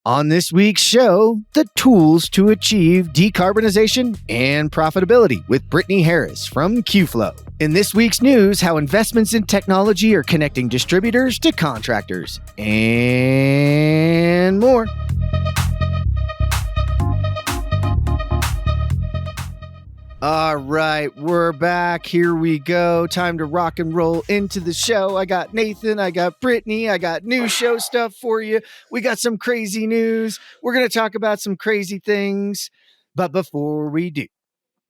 On this week's show, the tools to achieve decarbonization and profitability with Brittany Harris from Qflow. In this week's news, how investments in technology are connecting distributors to contractors and more. All right, we're back. Here we go. Time to rock and roll into the show. I got Nathan, I got Brittany, I got new show stuff for you. We got some crazy news. We're going to talk about some crazy things. But before we do,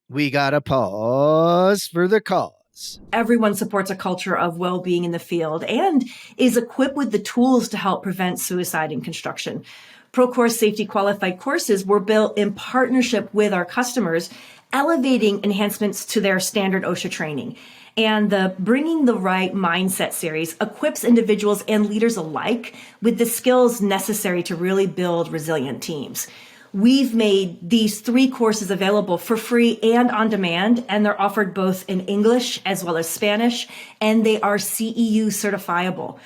we got to pause for the cause. Everyone supports a culture of well-being in the field and is equipped with the tools to help prevent suicide in construction. Procore Safety Qualified courses were built in partnership with our customers, elevating enhancements to their standard OSHA training. And the Bringing the Right Mindset series equips individuals and leaders alike with the skills necessary to really build resilient teams. We've made these 3 courses available for free and on demand, and they're offered both in English as well as Spanish, and they are CEU certifiable.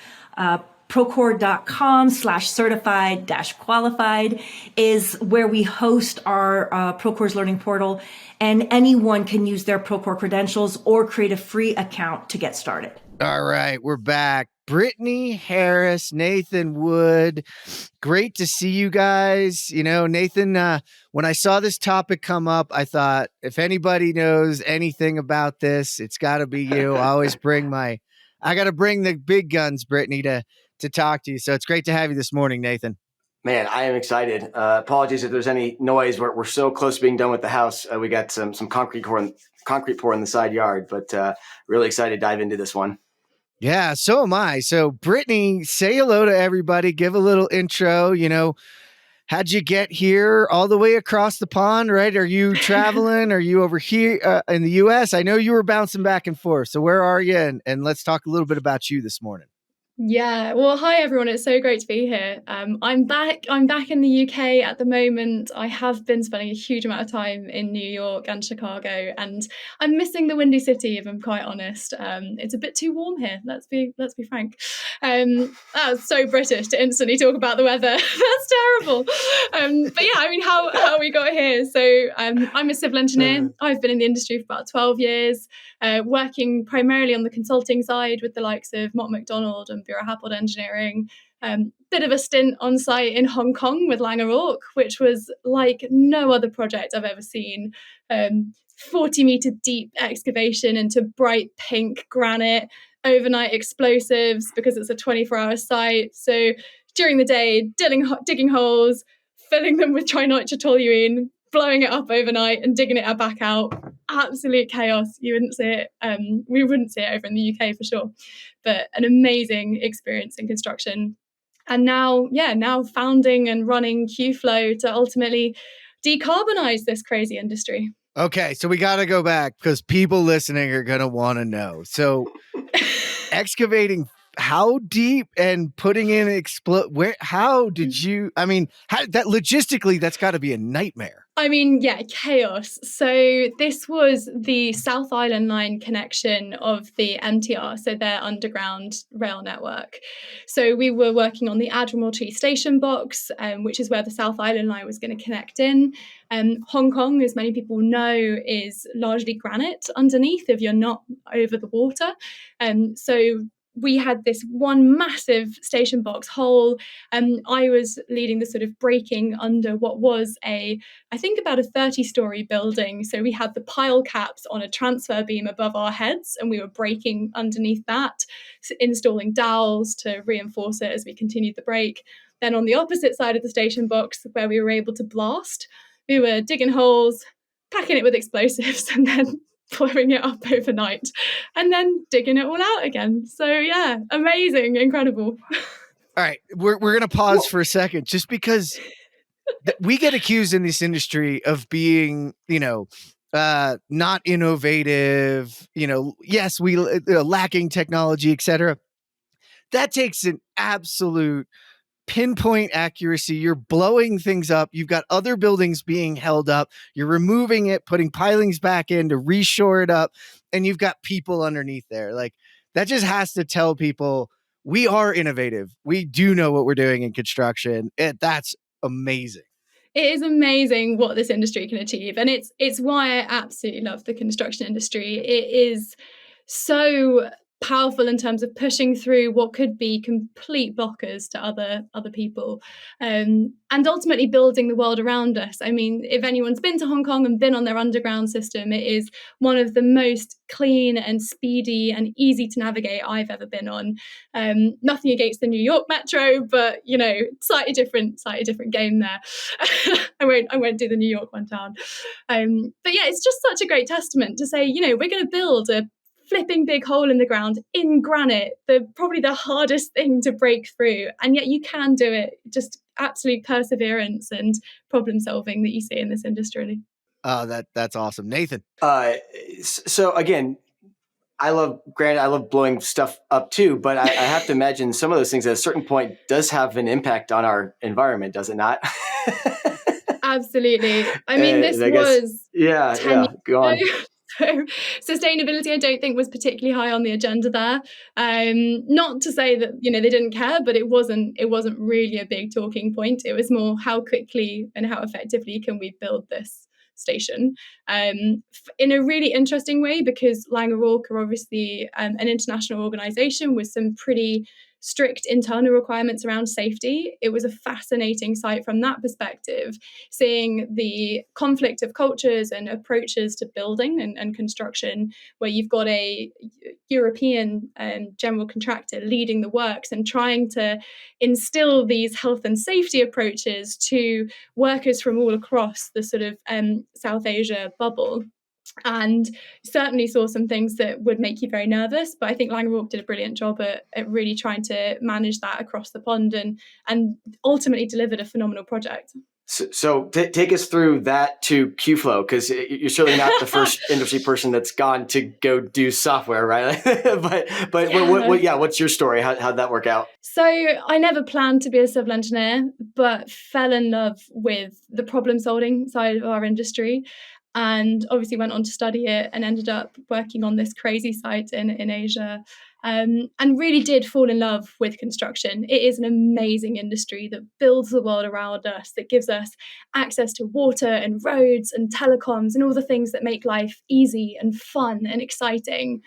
Procore.com/certified-qualified is where we host our Procore's learning portal, and anyone can use their Procore credentials or create a free account to get started. All right, we're back. Brittany Harris, Nathan Wood. Great to see you guys. You know, Nathan, when I saw this topic come up, I thought, if anybody knows anything about this, it's got to be you. I always I got to bring the big guns, Brittany, to talk to you. So it's great to have you this morning, Nathan. Man, I am excited. Apologies if there's any noise. We're so close to being done with the house. We got some concrete pour in the side yard, but really excited to dive into this one. Yeah, so am I. So Brittany, say hello to everybody. Give a little intro. You know, how'd you get here all the way across the pond, right? Are you traveling? Are you over here in the U.S.? I know you were bouncing back and forth. So where are you? And let's talk a little bit about you this morning. Yeah, well, hi everyone. It's so great to be here. I'm back in the UK at the moment. I have been spending a huge amount of time in New York and Chicago, and I'm missing the Windy City, if I'm quite honest. It's a bit too warm here. Let's be frank. That was so British to instantly talk about the weather. That's terrible. But yeah, I mean, how we got here. So I'm a civil engineer. I've been in the industry for about 12 years, working primarily on the consulting side with the likes of Mott MacDonald and Bureau Happold Engineering. Bit of a stint on site in Hong Kong with Laing O'Rourke, which was like no other project I've ever seen. 40-meter deep excavation into bright pink granite, overnight explosives because it's a 24-hour site. So during the day, digging holes, filling them with trinitrotoluene, blowing it up overnight and digging it back out. Absolute chaos. You wouldn't see it. We wouldn't see it over in the UK for sure. But an amazing experience in construction. And now founding and running Qflow to ultimately decarbonize this crazy industry. Okay, so we got to go back because people listening are going to want to know. So excavating how deep and putting in how did you, I mean, that logistically, that's got to be a nightmare. I mean, yeah, chaos. So this was the South Island Line connection of the MTR, so their underground rail network. So we were working on the Admiralty station box, which is where the South Island Line was going to connect in. Hong Kong, as many people know, is largely granite underneath if you're not over the water. So we had this one massive station box hole, and I was leading the sort of breaking under what was I think about a 30-story building. So we had the pile caps on a transfer beam above our heads, and we were breaking underneath that, installing dowels to reinforce it as we continued the break. Then on the opposite side of the station box, where we were able to blast, we were digging holes, packing it with explosives, and then blowing it up overnight and then digging it all out again. So yeah, amazing, incredible. All right, we're going to pause for a second just because we get accused in this industry of being, not innovative, yes, we lacking technology, etc. That takes an absolute pinpoint accuracy. You're blowing things up. You've got other buildings being held up. You're removing it, putting pilings back in to reshore it up. And you've got people underneath there. Like, that just has to tell people we are innovative. We do know what we're doing in construction. That's amazing. It is amazing what this industry can achieve. And it's why I absolutely love the construction industry. It is so powerful in terms of pushing through what could be complete blockers to other people, and ultimately building the world around us. I mean, if anyone's been to Hong Kong and been on their underground system, it is one of the most clean and speedy and easy to navigate I've ever been on. Nothing against the New York Metro, but slightly different game there. I won't do the New York one down. But yeah, it's just such a great testament to say, we're going to build a flipping big hole in the ground in granite, probably the hardest thing to break through, and yet you can do it. Just absolute perseverance and problem solving that you see in this industry. Oh, that's awesome, Nathan. So again, I love blowing stuff up too, but I have to imagine some of those things at a certain point does have an impact on our environment, does it not? Absolutely. I mean, this was 10 years go on. So sustainability, I don't think, was particularly high on the agenda there. Not to say that they didn't care, but it wasn't really a big talking point. It was more how quickly and how effectively can we build this station, in a really interesting way, because Laing O'Rourke are obviously an international organisation with some pretty strict internal requirements around safety. It was a fascinating site from that perspective, seeing the conflict of cultures and approaches to building and construction, where you've got a European general contractor leading the works and trying to instill these health and safety approaches to workers from all across the sort of South Asia bubble. And certainly saw some things that would make you very nervous, but I think Laing O'Rourke did a brilliant job at really trying to manage that across the pond and ultimately delivered a phenomenal project. So take us through that to Qflow, because you're certainly not the first industry person that's gone to go do software, right? but yeah. What's your story? How'd that work out? So I never planned to be a civil engineer, but fell in love with the problem solving side of our industry. And obviously went on to study it and ended up working on this crazy site in Asia, and really did fall in love with construction. It is an amazing industry that builds the world around us, that gives us access to water and roads and telecoms and all the things that make life easy and fun and exciting.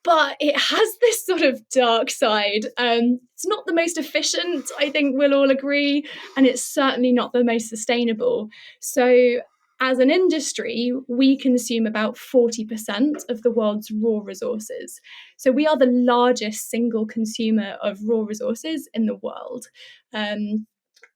But it has this sort of dark side. It's not the most efficient, I think we'll all agree, and it's certainly not the most sustainable. So as an industry, we consume about 40% of the world's raw resources. So we are the largest single consumer of raw resources in the world. And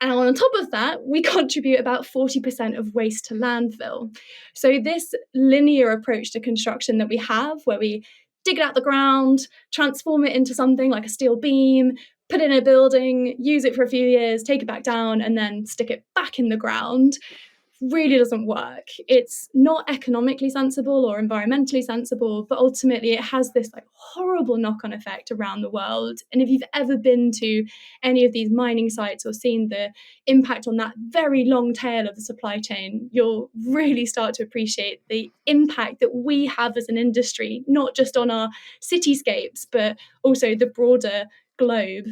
on top of that, we contribute about 40% of waste to landfill. So this linear approach to construction that we have, where we dig it out the ground, transform it into something like a steel beam, put it in a building, use it for a few years, take it back down, and then stick it back in the ground, really doesn't work. It's not economically sensible or environmentally sensible, but ultimately it has this horrible knock-on effect around the world. And if you've ever been to any of these mining sites or seen the impact on that very long tail of the supply chain, you'll really start to appreciate the impact that we have as an industry, not just on our cityscapes, but also the broader globe.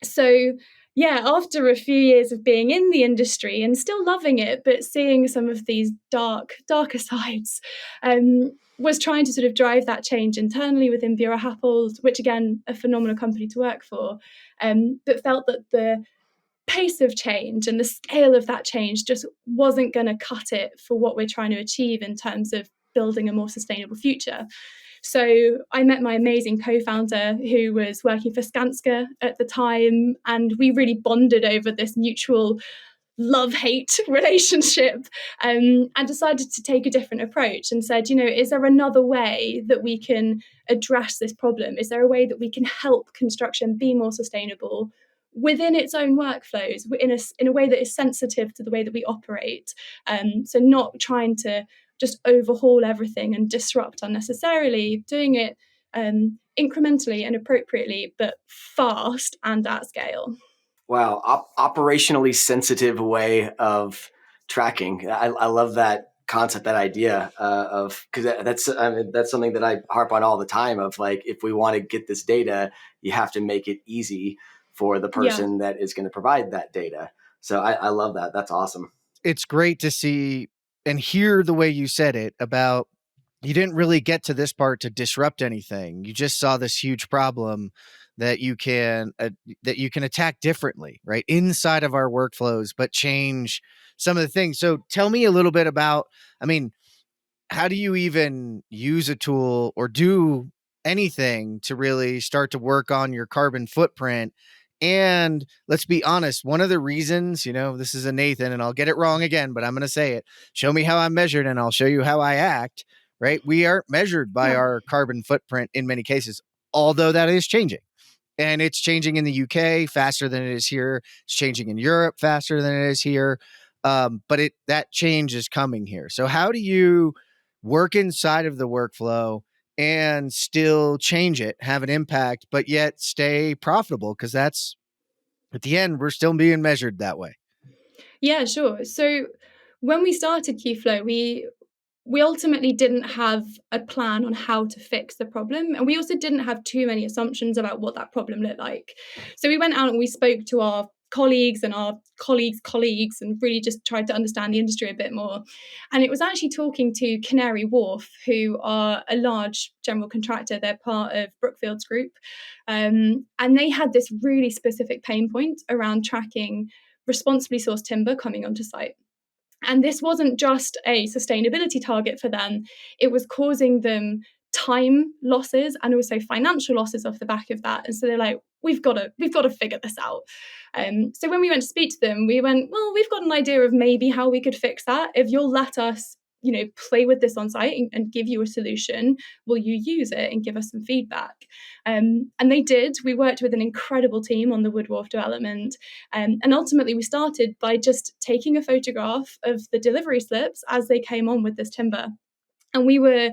So yeah, after a few years of being in the industry and still loving it, but seeing some of these darker sides, was trying to sort of drive that change internally within Bureau Happold, which again, a phenomenal company to work for, but felt that the pace of change and the scale of that change just wasn't going to cut it for what we're trying to achieve in terms of building a more sustainable future. So I met my amazing co-founder who was working for Skanska at the time, and we really bonded over this mutual love-hate relationship, and decided to take a different approach and said, is there another way that we can address this problem? Is there a way that we can help construction be more sustainable within its own workflows, in a way that is sensitive to the way that we operate? So not trying to just overhaul everything and disrupt unnecessarily, doing it incrementally and appropriately, but fast and at scale. Wow, operationally sensitive way of tracking. I love that concept, that idea of, because that's something that I harp on all the time. Of if we want to get this data, you have to make it easy for the person that is going to provide that data. So I love that. That's awesome. It's great to see and hear the way you said it about you didn't really get to this part to disrupt anything. You just saw this huge problem that you can attack differently, right? Inside of our workflows, but change some of the things. So tell me a little bit about, I mean, how do you even use a tool or do anything to really start to work on your carbon footprint? And let's be honest, one of the reasons, this is a Nathan and I'll get it wrong again, but I'm going to say it. Show me how I'm measured and I'll show you how I act, right? We aren't measured by our carbon footprint in many cases, although that is changing. And it's changing in the UK faster than it is here. It's changing in Europe faster than it is here. But that change is coming here. So how do you work inside of the workflow and still change it, have an impact, but yet stay profitable? Because that's, at the end, we're still being measured that way. Yeah, sure. So when we started Qflow, we ultimately didn't have a plan on how to fix the problem. And we also didn't have too many assumptions about what that problem looked like. So we went out and we spoke to our colleagues and our colleagues and really just tried to understand the industry a bit more. And it was actually talking to Canary Wharf, who are a large general contractor. They're part of Brookfield's group. And they had this really specific pain point around tracking responsibly sourced timber coming onto site. And this wasn't just a sustainability target for them, it was causing them time losses and also financial losses off the back of that. And so they're like, we've got to figure this out. So when we went to speak to them, we went, well, we've got an idea of maybe how we could fix that. If you'll let us play with this on site and give you a solution, will you use it and give us some feedback? And they did. We worked with an incredible team on the Wood Wharf development. And ultimately, we started by just taking a photograph of the delivery slips as they came on with this timber. And we were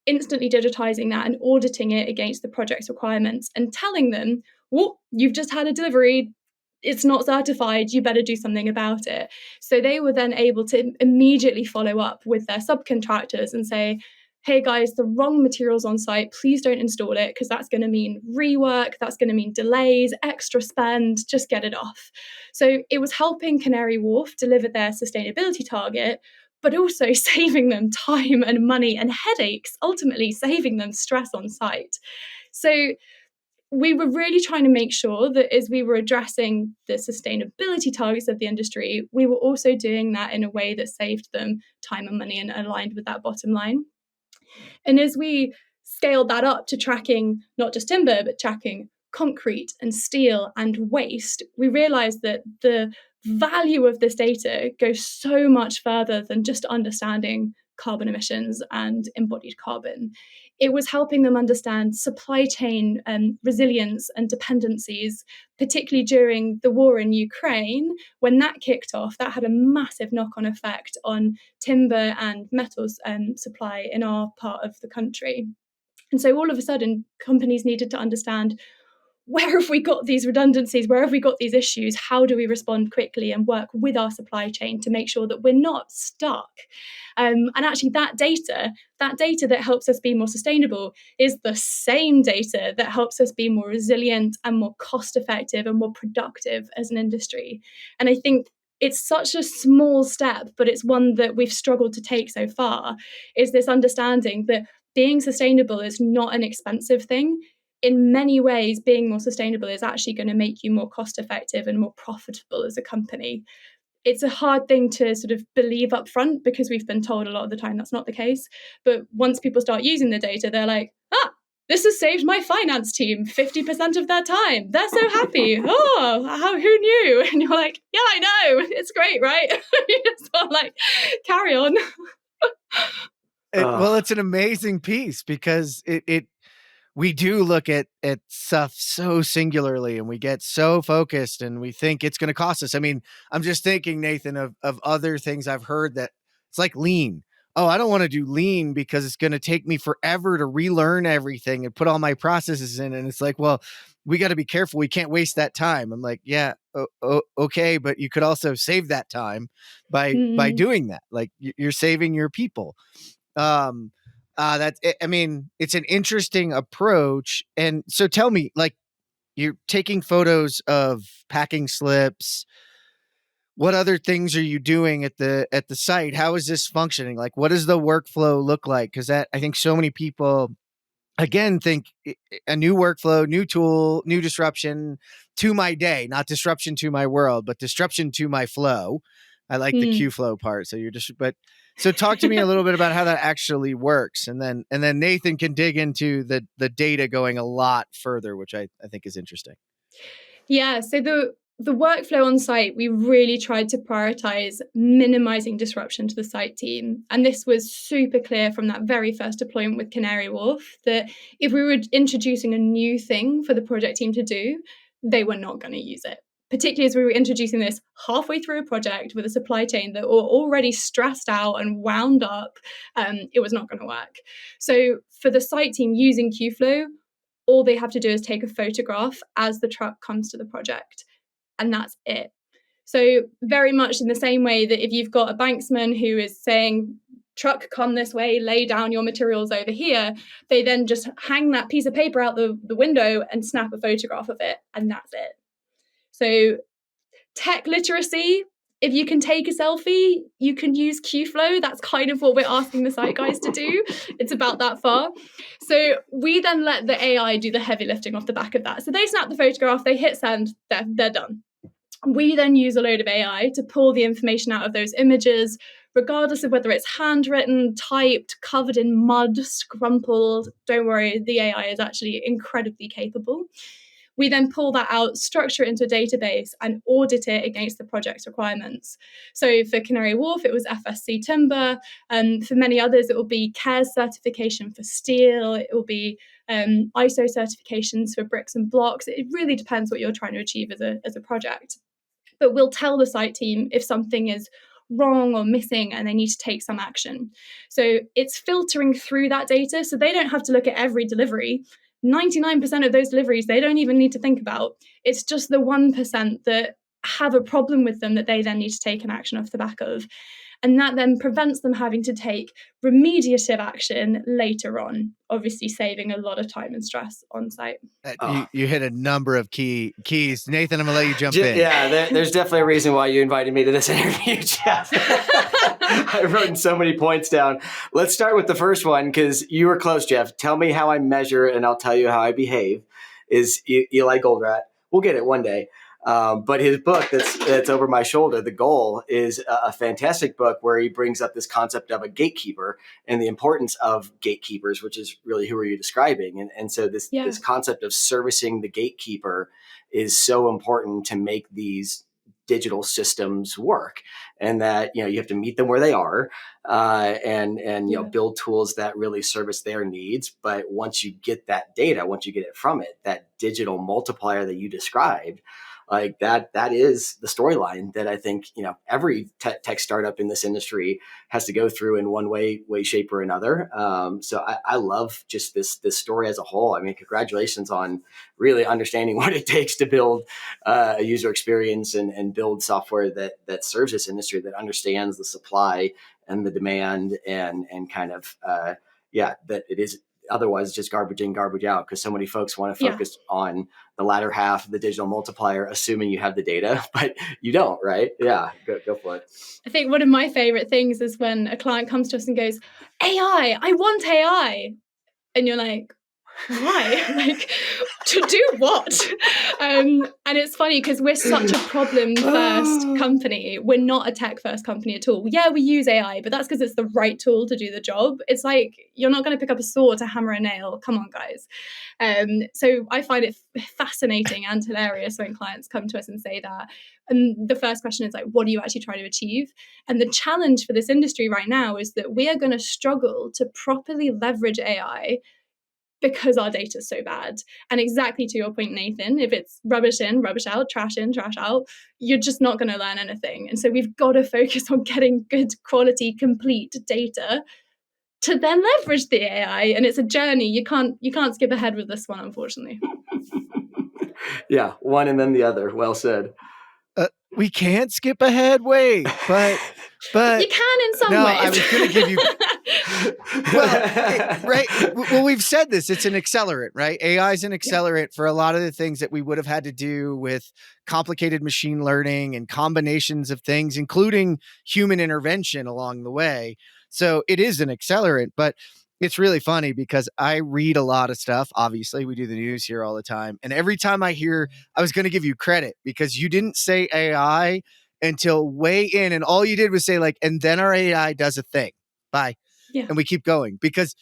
instantly digitizing that and auditing it against the project's requirements and telling them, well, you've just had a delivery. It's not certified, you better do something about it. So they were then able to immediately follow up with their subcontractors and say, hey guys, the wrong materials on site, please don't install it because that's going to mean rework, that's going to mean delays, extra spend, just get it off. So it was helping Canary Wharf deliver their sustainability target, but also saving them time and money and headaches, ultimately saving them stress on site. So we were really trying to make sure that as we were addressing the sustainability targets of the industry, we were also doing that in a way that saved them time and money and aligned with that bottom line. And as we scaled that up to tracking not just timber, but tracking concrete and steel and waste, we realized that the value of this data goes so much further than just understanding carbon emissions and embodied carbon. It was helping them understand supply chain resilience and dependencies, particularly during the war in Ukraine. When that kicked off, that had a massive knock-on effect on timber and metals supply in our part of the country. And so all of a sudden, companies needed to understand, where have we got these redundancies? Where have we got these issues? How do we respond quickly and work with our supply chain to make sure that we're not stuck? And actually, that data that helps us be more sustainable is the same data that helps us be more resilient and more cost effective and more productive as an industry. And I think it's such a small step, but it's one that we've struggled to take so far, is this understanding that being sustainable is not an expensive thing. In many ways, being more sustainable is actually going to make you more cost effective and more profitable as a company. It's a hard thing to sort of believe up front because we've been told a lot of the time that's not the case. But once people start using the data, they're like, this has saved my finance team 50% of their time. They're so happy. Who knew? And you're like, yeah, I know. It's great, right? You just sort of like, carry on. Well, it's an amazing piece because we do look at stuff so singularly and we get so focused and we think it's going to cost us. I mean, I'm just thinking, Nathan, of other things I've heard that it's like lean. Oh, I don't want to do lean because it's going to take me forever to relearn everything and put all my processes in. And it's like, well, we got to be careful. We can't waste that time. I'm like, yeah, okay. But you could also save that time by doing that. Like you're saving your people. I mean, it's an interesting approach. And so tell me, like, you're taking photos of packing slips. what other things are you doing at the site? How is this functioning? Like, what does the workflow look like? Because I think so many people, again, think a new workflow, new tool, new disruption to my day, not disruption to my world, but disruption to my flow. I like the Qflow part. So so talk to me a little bit about how that actually works. And then Nathan can dig into the data going a lot further, which I think is interesting. Yeah. So the workflow on site, we really tried to prioritize minimizing disruption to the site team. And this was super clear from that very first deployment with Canary Wharf, that if we were introducing a new thing for the project team to do, they were not going to use it. Particularly as we were introducing this halfway through a project with a supply chain that were already stressed out and wound up, it was not going to work. So for the site team using Qflow, all they have to do is take a photograph as the truck comes to the project, and that's it. So very much in the same way that if you've got a banksman who is saying, truck, come this way, lay down your materials over here, they then just hang that piece of paper out the window and snap a photograph of it, and that's it. So tech literacy, if you can take a selfie, you can use Qflow. That's kind of what we're asking the site guys to do. It's about that far. So we then let the AI do the heavy lifting off the back of that. So they snap the photograph, they hit send, they're done. We then use a load of AI to pull the information out of those images, regardless of whether it's handwritten, typed, covered in mud, scrumpled. Don't worry, the AI is actually incredibly capable. We then pull that out, structure it into a database, and audit it against the project's requirements. So for Canary Wharf, it was FSC timber. For many others, it will be CARES certification for steel. It will be ISO certifications for bricks and blocks. It really depends what you're trying to achieve as a project. But we'll tell the site team if something is wrong or missing and they need to take some action. So it's filtering through that data, so they don't have to look at every delivery. 99% of those deliveries they don't even need to think about. It's just the 1% that have a problem with them that they then need to take an action off the back of. And that then prevents them having to take remediative action later on, obviously saving a lot of time and stress on site. You hit a number of keys. Nathan, I'm going to let you jump in. Yeah, there's definitely a reason why you invited me to this interview, Jeff. I've written so many points down. Let's start with the first one, because you were close, Jeff. Tell me how I measure, and I'll tell you how I behave, is Eli Goldratt. We'll get it one day. But his book that's over my shoulder, The Goal, is a fantastic book where he brings up this concept of a gatekeeper and the importance of gatekeepers, which is really who are you describing? And so this concept of servicing the gatekeeper is so important to make these digital systems work, and that you have to meet them where they are, and build tools that really service their needs. But once you get that data, once you get it from it, that digital multiplier that you described, like that is the storyline that I think every tech startup in this industry has to go through in one way, shape, or another. So I love just this story as a whole. I mean, congratulations on really understanding what it takes to build a user experience and build software that serves this industry, that understands the supply and the demand, and kind of that it is otherwise just garbage in, garbage out, because so many folks want to focus on the latter half of the digital multiplier, assuming you have the data, but you don't, right? Yeah, go for it. I think one of my favorite things is when a client comes to us and goes, AI, I want AI. And you're like, why? Like, to do what? And it's funny because we're such a problem first company. We're not a tech first company at all. Yeah, we use AI, but that's because it's the right tool to do the job. It's like, you're not going to pick up a saw to hammer a nail. Come on, guys. So I find it fascinating and hilarious when clients come to us and say that. And the first question is like, what are you actually trying to achieve? And the challenge for this industry right now is that we are going to struggle to properly leverage AI because our data is so bad. And exactly to your point, Nathan, if it's rubbish in, rubbish out, trash in, trash out, you're just not going to learn anything. And so we've got to focus on getting good quality, complete data to then leverage the AI. And it's a journey. You can't skip ahead with this one, unfortunately. Yeah, one and then the other. Well said. We can't skip ahead. Wait, but But you can in some no, ways. I was going to give you. Right. Well, we've said this. It's an accelerant, right? AI is an accelerant for a lot of the things that we would have had to do with complicated machine learning and combinations of things, including human intervention along the way. So it is an accelerant, but it's really funny because I read a lot of stuff. Obviously, we do the news here all the time. And every time I hear, I was going to give you credit because you didn't say AI until way in. And all you did was say, like, and then our AI does a thing. Bye. Yeah. And we keep going because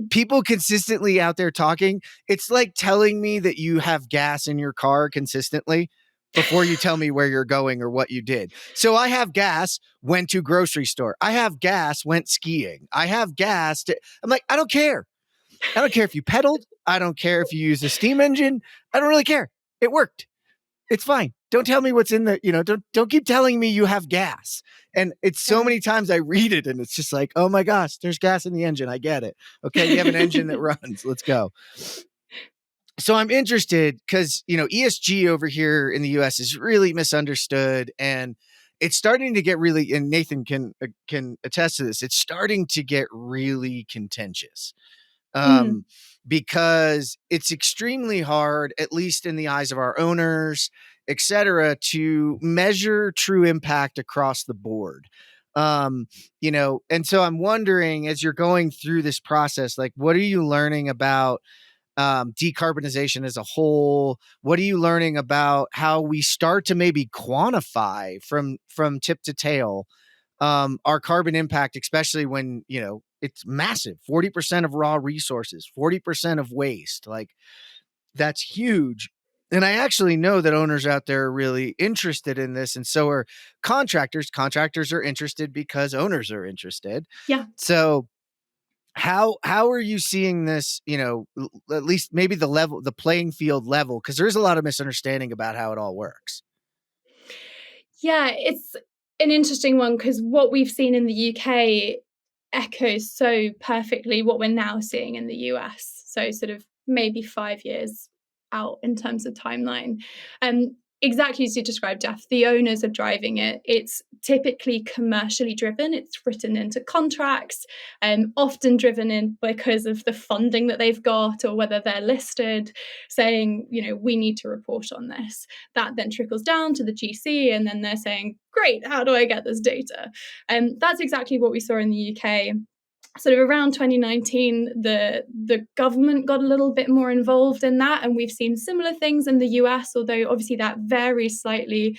people consistently out there talking. It's like telling me that you have gas in your car consistently before you tell me where you're going or what you did. So I have gas, went to grocery store. I have gas, went skiing. I have gas. I'm like, I don't care. I don't care if you pedaled. I don't care if you use a steam engine. I don't really care. It worked. It's fine. Don't tell me what's in the, don't keep telling me you have gas. And it's so many times I read it and it's just like, oh my gosh, there's gas in the engine. I get it. Okay. You have an engine that runs. Let's go. So I'm interested because, ESG over here in the US is really misunderstood and it's starting to get really, and Nathan can attest to this. It's starting to get really contentious. Because it's extremely hard, at least in the eyes of our owners, et cetera, to measure true impact across the board. And so I'm wondering, as you're going through this process, like, what are you learning about decarbonization as a whole? What are you learning about how we start to maybe quantify from tip to tail our carbon impact, especially when, it's massive, 40% of raw resources, 40% of waste, like that's huge. And I actually know that owners out there are really interested in this. And so are contractors. Contractors are interested because owners are interested. Yeah. So how are you seeing this, at least maybe the playing field level? Because there's a lot of misunderstanding about how it all works. Yeah, it's an interesting one because what we've seen in the UK echoes so perfectly what we're now seeing in the US. So sort of maybe 5 years out in terms of timeline. Exactly as you described, Jeff, the owners are driving it. It's typically commercially driven. It's written into contracts, often driven in because of the funding that they've got or whether they're listed, saying, we need to report on this. That then trickles down to the GC, and then they're saying, great, how do I get this data? That's exactly what we saw in the UK. Sort of around 2019, the government got a little bit more involved in that, and we've seen similar things in the US, although obviously that varies slightly.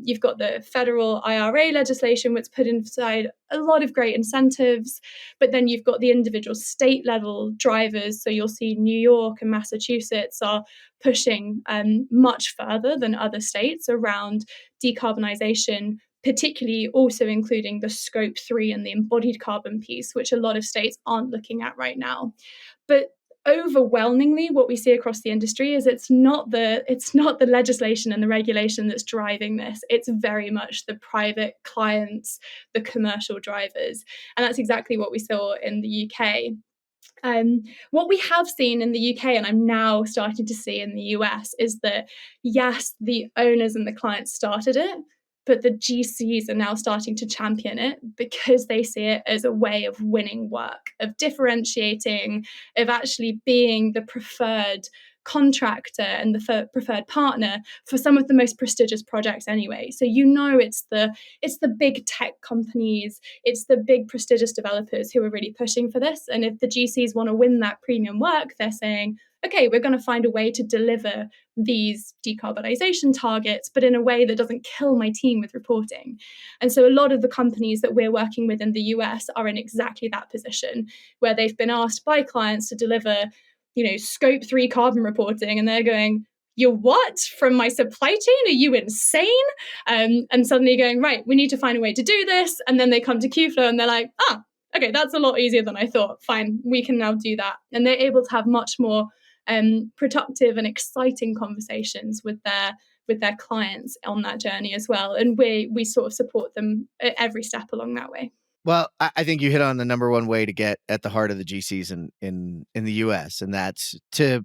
You've got the federal IRA legislation, which put inside a lot of great incentives, but then you've got the individual state level drivers. So you'll see New York and Massachusetts are pushing much further than other states around decarbonization, particularly also including the scope 3 and the embodied carbon piece, which a lot of states aren't looking at right now. But overwhelmingly, what we see across the industry is it's not the legislation and the regulation that's driving this. It's very much the private clients, the commercial drivers. And that's exactly what we saw in the UK. What we have seen in the UK, and I'm now starting to see in the US, is that, yes, the owners and the clients started it, but the GCs are now starting to champion it because they see it as a way of winning work, of differentiating, of actually being the preferred contractor and the preferred partner for some of the most prestigious projects anyway. So it's the big tech companies, it's the big prestigious developers who are really pushing for this. And if the GCs want to win that premium work, they're saying, okay, we're going to find a way to deliver these decarbonization targets, but in a way that doesn't kill my team with reporting. And so a lot of the companies that we're working with in the US are in exactly that position, where they've been asked by clients to deliver, scope 3 carbon reporting, and they're going, you're what? From my supply chain? Are you insane? And suddenly going, right, we need to find a way to do this. And then they come to Qflow and they're like, okay, that's a lot easier than I thought. Fine, we can now do that. And they're able to have much more productive and exciting conversations with their clients on that journey as well. And we sort of support them at every step along that way. Well, I think you hit on the number one way to get at the heart of the GCs in the US, and that's to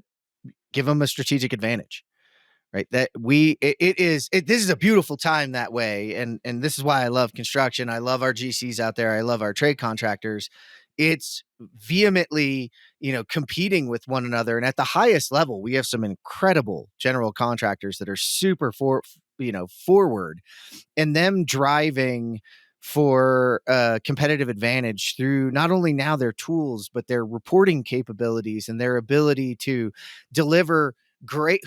give them a strategic advantage, right? That this is a beautiful time that way. And this is why I love construction. I love our GCs out there. I love our trade contractors. It's vehemently, competing with one another. And at the highest level, we have some incredible general contractors that are super forward, and them driving for competitive advantage through not only now their tools, but their reporting capabilities and their ability to deliver great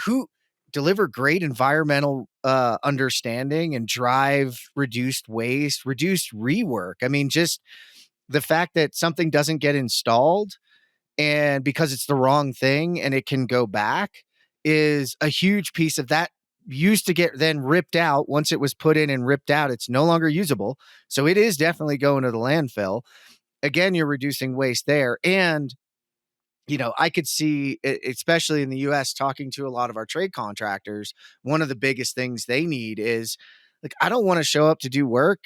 environmental understanding and drive reduced waste, reduced rework. I mean, just the fact that something doesn't get installed and because it's the wrong thing and it can go back is a huge piece of that. Used to get then ripped out. Once it was put in and ripped out, it's no longer usable. So it is definitely going to the landfill. Again, you're reducing waste there. And, I could see, especially in the US, talking to a lot of our trade contractors, one of the biggest things they need is like, I don't want to show up to do work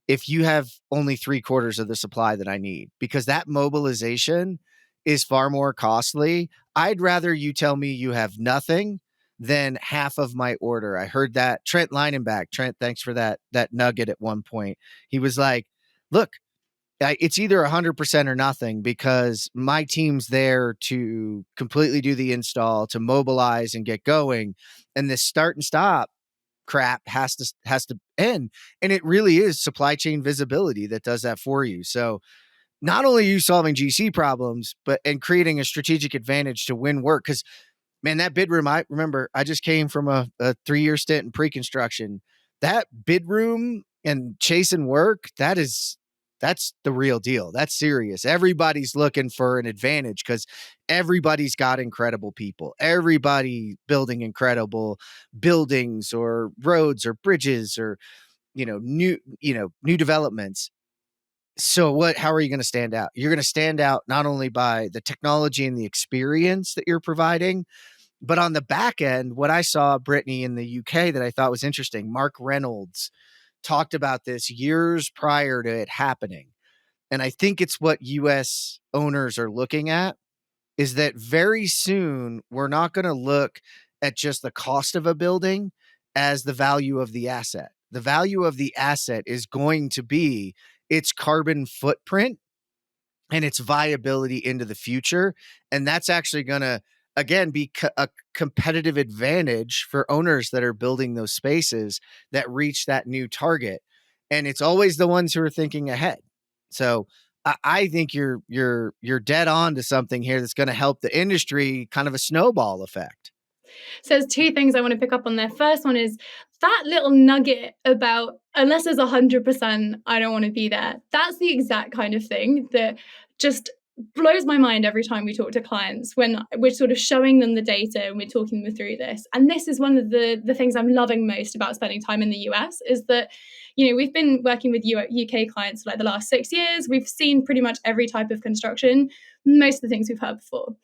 if you have only 3/4 of the supply that I need, because that mobilization is far more costly. I'd rather you tell me you have nothing than half of my order. I heard that Trent Leinenbach. Trent, thanks for that nugget at one point. He was like, look, it's either 100% or nothing, because my team's there to completely do the install, to mobilize and get going. And this start and stop crap has to end. And it really is supply chain visibility that does that for you. So not only are you solving GC problems, but and creating a strategic advantage to win work. Because man, that bid room, I remember I just came from a 3-year stint in pre-construction. That bid room and chasing work, that's the real deal. That's serious. Everybody's looking for an advantage because everybody's got incredible people. Everybody building incredible buildings or roads or bridges or, new developments. So how are you going to stand out? You're going to stand out not only by the technology and the experience that you're providing, but on the back end, what I saw, Brittany, in the UK that I thought was interesting, Mark Reynolds talked about this years prior to it happening. And I think it's what US owners are looking at, is that very soon we're not going to look at just the cost of a building as the value of the asset. The value of the asset is going to be its carbon footprint and its viability into the future. And that's actually going to, again, be a competitive advantage for owners that are building those spaces that reach that new target. And it's always the ones who are thinking ahead. So I think you're dead on to something here that's going to help the industry, kind of a snowball effect. So there's two things I want to pick up on there. First one is that little nugget about, unless there's 100%, I don't want to be there. That's the exact kind of thing that just blows my mind every time we talk to clients, when we're sort of showing them the data and we're talking them through this. And this is one of the things I'm loving most about spending time in the US, is that, we've been working with UK clients for like the last 6 years. We've seen pretty much every type of construction, most of the things we've heard before.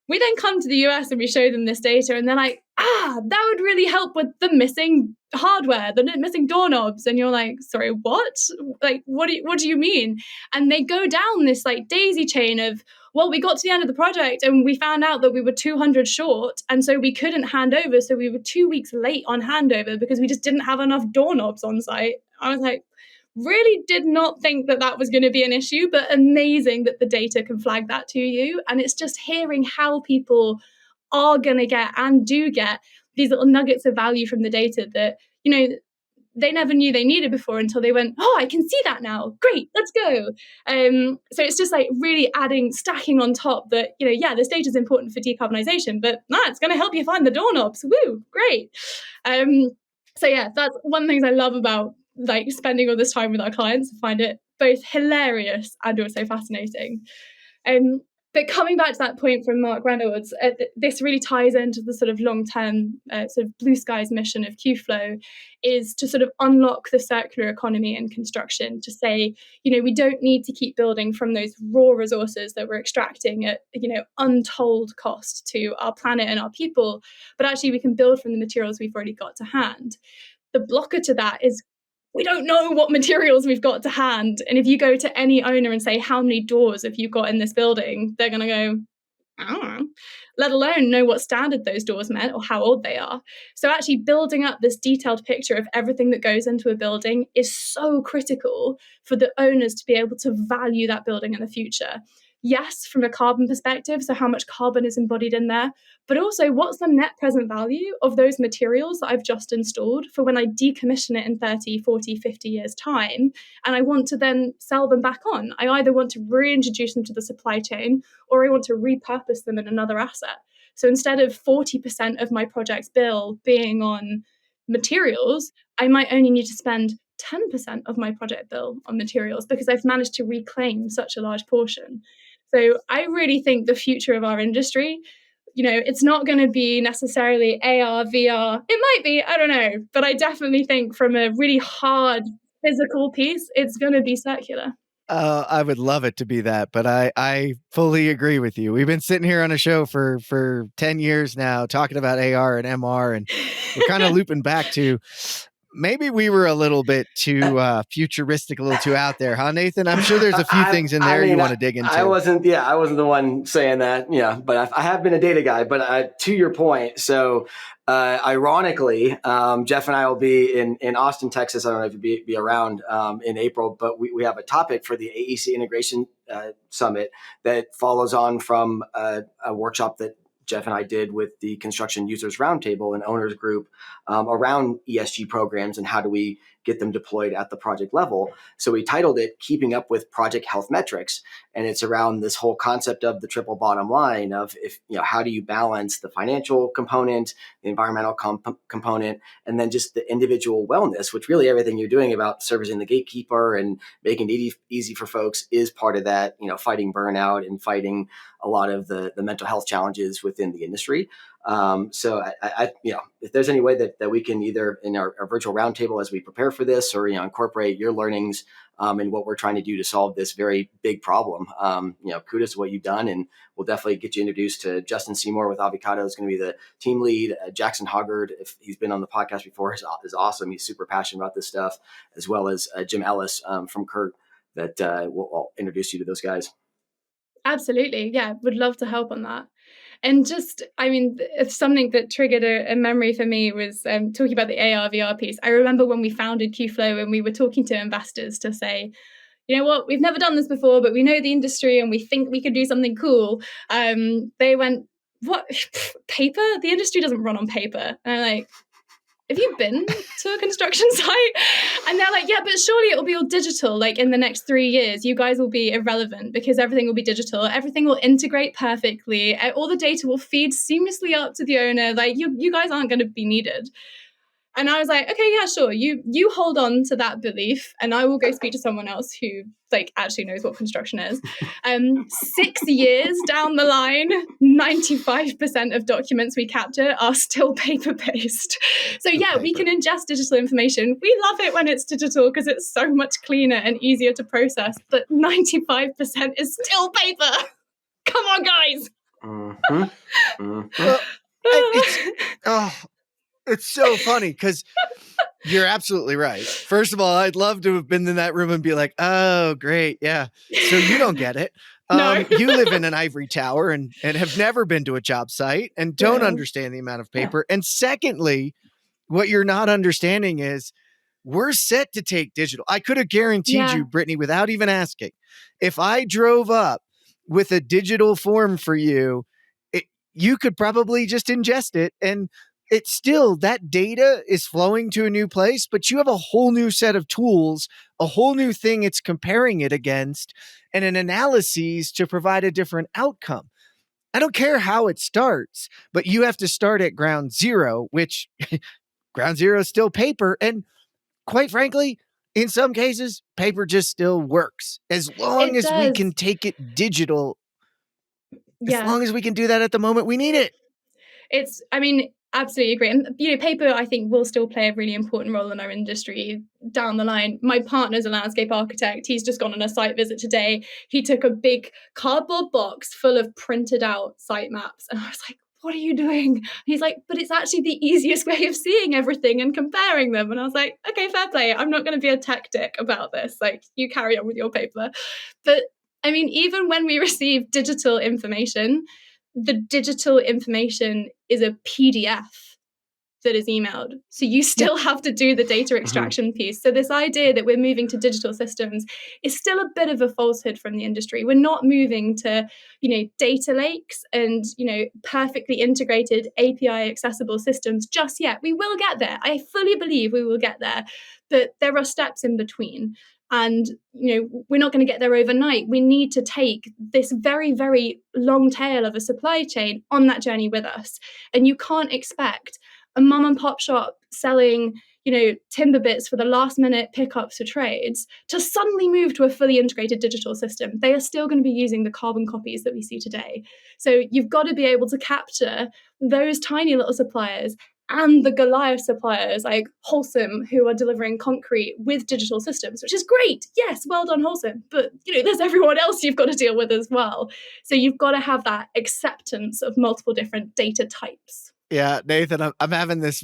We then come to the US and we show them this data, and they're like, that would really help with the missing hardware, the missing doorknobs. And you're like, sorry, what? Like, what do you mean? And they go down this like daisy chain of, well, we got to the end of the project and we found out that we were 200 short. And so we couldn't hand over. So we were 2 weeks late on handover because we just didn't have enough doorknobs on site. I was like, really did not think that was going to be an issue, but amazing that the data can flag that to you. And it's just hearing how people are going to get and do get these little nuggets of value from the data that, they never knew they needed before until they went, I can see that now. Great, let's go. So it's just like really stacking on top that, this data is important for decarbonization, but it's going to help you find the doorknobs. Woo, great. So yeah, that's one of the things I love about like spending all this time with our clients. I find it both hilarious and also fascinating. But coming back to that point from Mark Reynolds, this really ties into the sort of long-term sort of blue skies mission of Qflow, is to sort of unlock the circular economy in construction, to say, we don't need to keep building from those raw resources that we're extracting at, untold cost to our planet and our people, but actually we can build from the materials we've already got to hand. The blocker to that is we don't know what materials we've got to hand. And if you go to any owner and say, how many doors have you got in this building? They're going to go, I don't know, let alone know what standard those doors meant or how old they are. So actually building up this detailed picture of everything that goes into a building is so critical for the owners to be able to value that building in the future. Yes, from a carbon perspective, so how much carbon is embodied in there, but also what's the net present value of those materials that I've just installed for when I decommission it in 30, 40, 50 years' time, and I want to then sell them back on. I either want to reintroduce them to the supply chain or I want to repurpose them in another asset. So instead of 40% of my project's bill being on materials, I might only need to spend 10% of my project bill on materials because I've managed to reclaim such a large portion. So I really think the future of our industry, it's not going to be necessarily AR, VR. It might be, I don't know. But I definitely think from a really hard physical piece, it's going to be circular. I would love it to be that, but I fully agree with you. We've been sitting here on a show for 10 years now talking about AR and MR, and we're kind of looping back to maybe we were a little bit too futuristic, a little too out there, huh, Nathan? I'm sure there's a few things in there you want to dig into. I wasn't the one saying that, but I have been a data guy. But to your point, so ironically, Jeff and I will be in Austin, Texas. I don't know if you'll be around in April, but we have a topic for the AEC Integration Summit that follows on from a workshop that Jeff and I did with the Construction Users Roundtable and Owners Group around ESG programs and how do we get them deployed at the project level. So we titled it Keeping Up with Project Health Metrics. And it's around this whole concept of the triple bottom line of how do you balance the financial component, the environmental component, and then just the individual wellness, which really everything you're doing about servicing the gatekeeper and making it easy for folks is part of that, fighting burnout and fighting a lot of the mental health challenges within the industry. So I if there's any way that we can either in our virtual roundtable as we prepare for this or, incorporate your learnings and what we're trying to do to solve this very big problem, kudos to what you've done. And we'll definitely get you introduced to Justin Seymour with Avocado is going to be the team lead. Jackson Hoggard, if he's been on the podcast before, is awesome. He's super passionate about this stuff, as well as Jim Ellis from Kurt that will introduce you to those guys. Absolutely. Yeah. Would love to help on that. And just, it's something that triggered a memory for me was talking about the AR VR piece. I remember when we founded Qflow and we were talking to investors to say, you know what, we've never done this before, but we know the industry and we think we could do something cool. They went, what, paper? The industry doesn't run on paper. And I'm like, have you been to a construction site? And they're like, yeah, but surely it'll be all digital. Like in the next 3 years, you guys will be irrelevant because everything will be digital. Everything will integrate perfectly. All the data will feed seamlessly up to the owner. Like you guys aren't going to be needed. And I was like, okay, yeah, sure. You hold on to that belief and I will go speak to someone else who actually knows what construction is. 6 years down the line, 95% of documents we capture are still paper-based. So yeah, we can ingest digital information. We love it when it's digital because it's so much cleaner and easier to process, but 95% is still paper. Come on, guys. Mm-hmm. Mm-hmm. It's so funny because you're absolutely right. First of all, I'd love to have been in that room and be like, oh, great. Yeah. So you don't get it. No. You live in an ivory tower and have never been to a job site and don't understand the amount of paper. Yeah. And secondly, what you're not understanding is we're set to take digital. I could have guaranteed you, Brittany, without even asking, if I drove up with a digital form for you, you could probably just ingest it and it's still, that data is flowing to a new place, but you have a whole new set of tools, a whole new thing it's comparing it against, and an analysis to provide a different outcome. I don't care how it starts, but you have to start at ground zero, which ground zero is still paper. And quite frankly, in some cases, paper just still works as long as we can take it digital. As long as we can do that at the moment we need it. Absolutely agree. And, paper, I think, will still play a really important role in our industry down the line. My partner's a landscape architect. He's just gone on a site visit today. He took a big cardboard box full of printed out site maps. And I was like, what are you doing? And he's like, but it's actually the easiest way of seeing everything and comparing them. And I was like, okay, fair play. I'm not going to be a tech dick about this. Like, you carry on with your paper. But, even when we receive digital information, the digital information is a PDF that is emailed. So you still have to do the data extraction piece. So this idea that we're moving to digital systems is still a bit of a falsehood from the industry. We're not moving to, data lakes and, perfectly integrated API accessible systems just yet. We will get there. I fully believe we will get there, but there are steps in between. And, we're not going to get there overnight. We need to take this very, very long tail of a supply chain on that journey with us. And you can't expect a mom and pop shop selling, timber bits for the last minute pickups for trades to suddenly move to a fully integrated digital system. They are still going to be using the carbon copies that we see today. So you've got to be able to capture those tiny little suppliers and the Goliath suppliers like Holcim, who are delivering concrete with digital systems, which is great. Yes, well done, Holcim. But, there's everyone else you've got to deal with as well. So you've got to have that acceptance of multiple different data types. Yeah, Nathan, I'm having this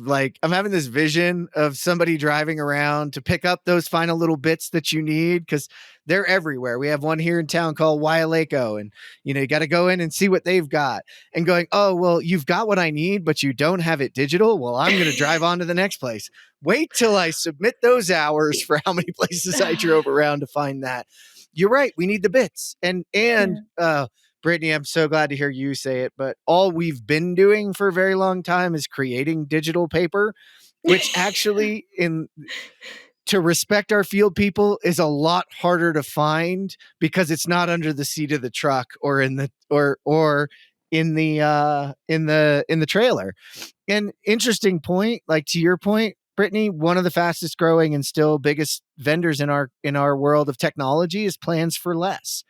vision of somebody driving around to pick up those final little bits that you need, because they're everywhere. We have one here in town called Waialeiko, and you got to go in and see what they've got, and going, oh, well, you've got what I need, but you don't have it digital. Well, I'm going to drive on to the next place. Wait till I submit those hours for how many places I drove around to find that. You're right. We need the bits. And Brittany, I'm so glad to hear you say it, but all we've been doing for a very long time is creating digital paper, which actually, to respect our field people, is a lot harder to find because it's not under the seat of the truck or in the in the trailer. And interesting point, like to your point, Brittany, one of the fastest growing and still biggest vendors in our world of technology is Plans for Less.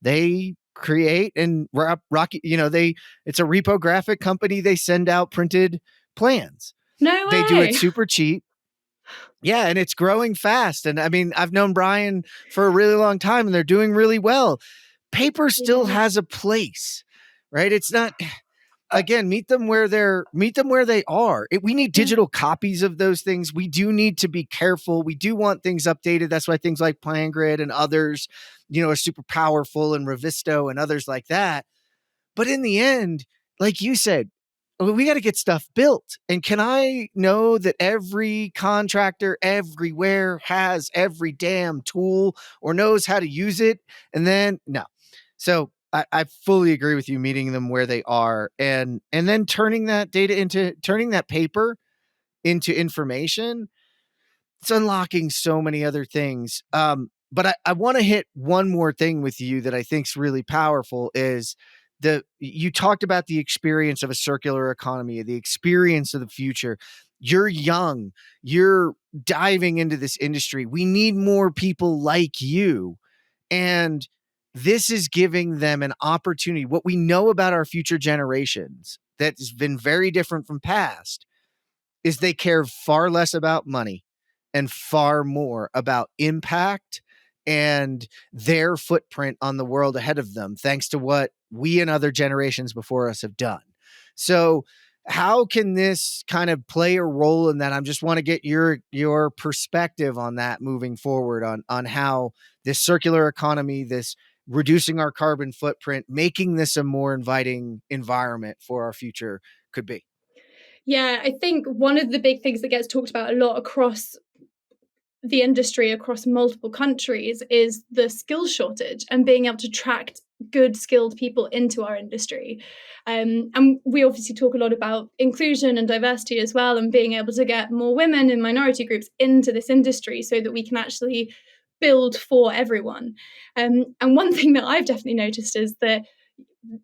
They create and Rocky, it's a reprographic company. They send out printed plans. No way. They do it super cheap. Yeah, and it's growing fast. And I mean, I've known Brian for a really long time, and they're doing really well. Paper still has a place, right? It's not. Again, meet them where they are. We need digital copies of those things. We do need to be careful. We do want things updated. That's why things like PlanGrid and others, are super powerful, and Revisto and others like that. But in the end, like you said, we got to get stuff built. And can I know that every contractor everywhere has every damn tool or knows how to use it? And then no. So I fully agree with you, meeting them where they are and then turning that paper into information. It's unlocking so many other things. But I want to hit one more thing with you that I think is really powerful is you talked about the experience of a circular economy, the experience of the future. You're young, you're diving into this industry. We need more people like you. And this is giving them an opportunity. What we know about our future generations that has been very different from past is they care far less about money and far more about impact and their footprint on the world ahead of them, thanks to what we and other generations before us have done. So how can this kind of play a role in that? I just want to get your perspective on that moving forward on how this circular economy, this reducing our carbon footprint, making this a more inviting environment for our future could be. Yeah, I think one of the big things that gets talked about a lot across the industry, across multiple countries, is the skills shortage and being able to attract good skilled people into our industry. And we obviously talk a lot about inclusion and diversity as well, and being able to get more women and minority groups into this industry so that we can actually build for everyone. And one thing that I've definitely noticed is that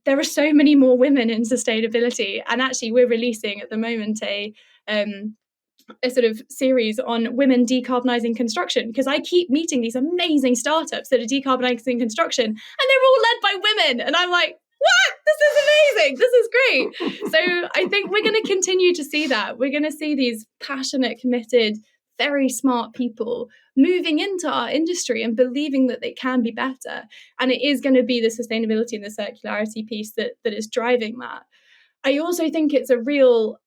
there are so many more women in sustainability. And actually, we're releasing at the moment a sort of series on women decarbonizing construction, because I keep meeting these amazing startups that are decarbonizing construction, and they're all led by women. And I'm like, what? This is amazing. This is great. So I think we're going to continue to see that. We're going to see these passionate, committed, very smart people moving into our industry and believing that they can be better. And it is going to be the sustainability and the circularity piece that is driving that. I also think it's a real,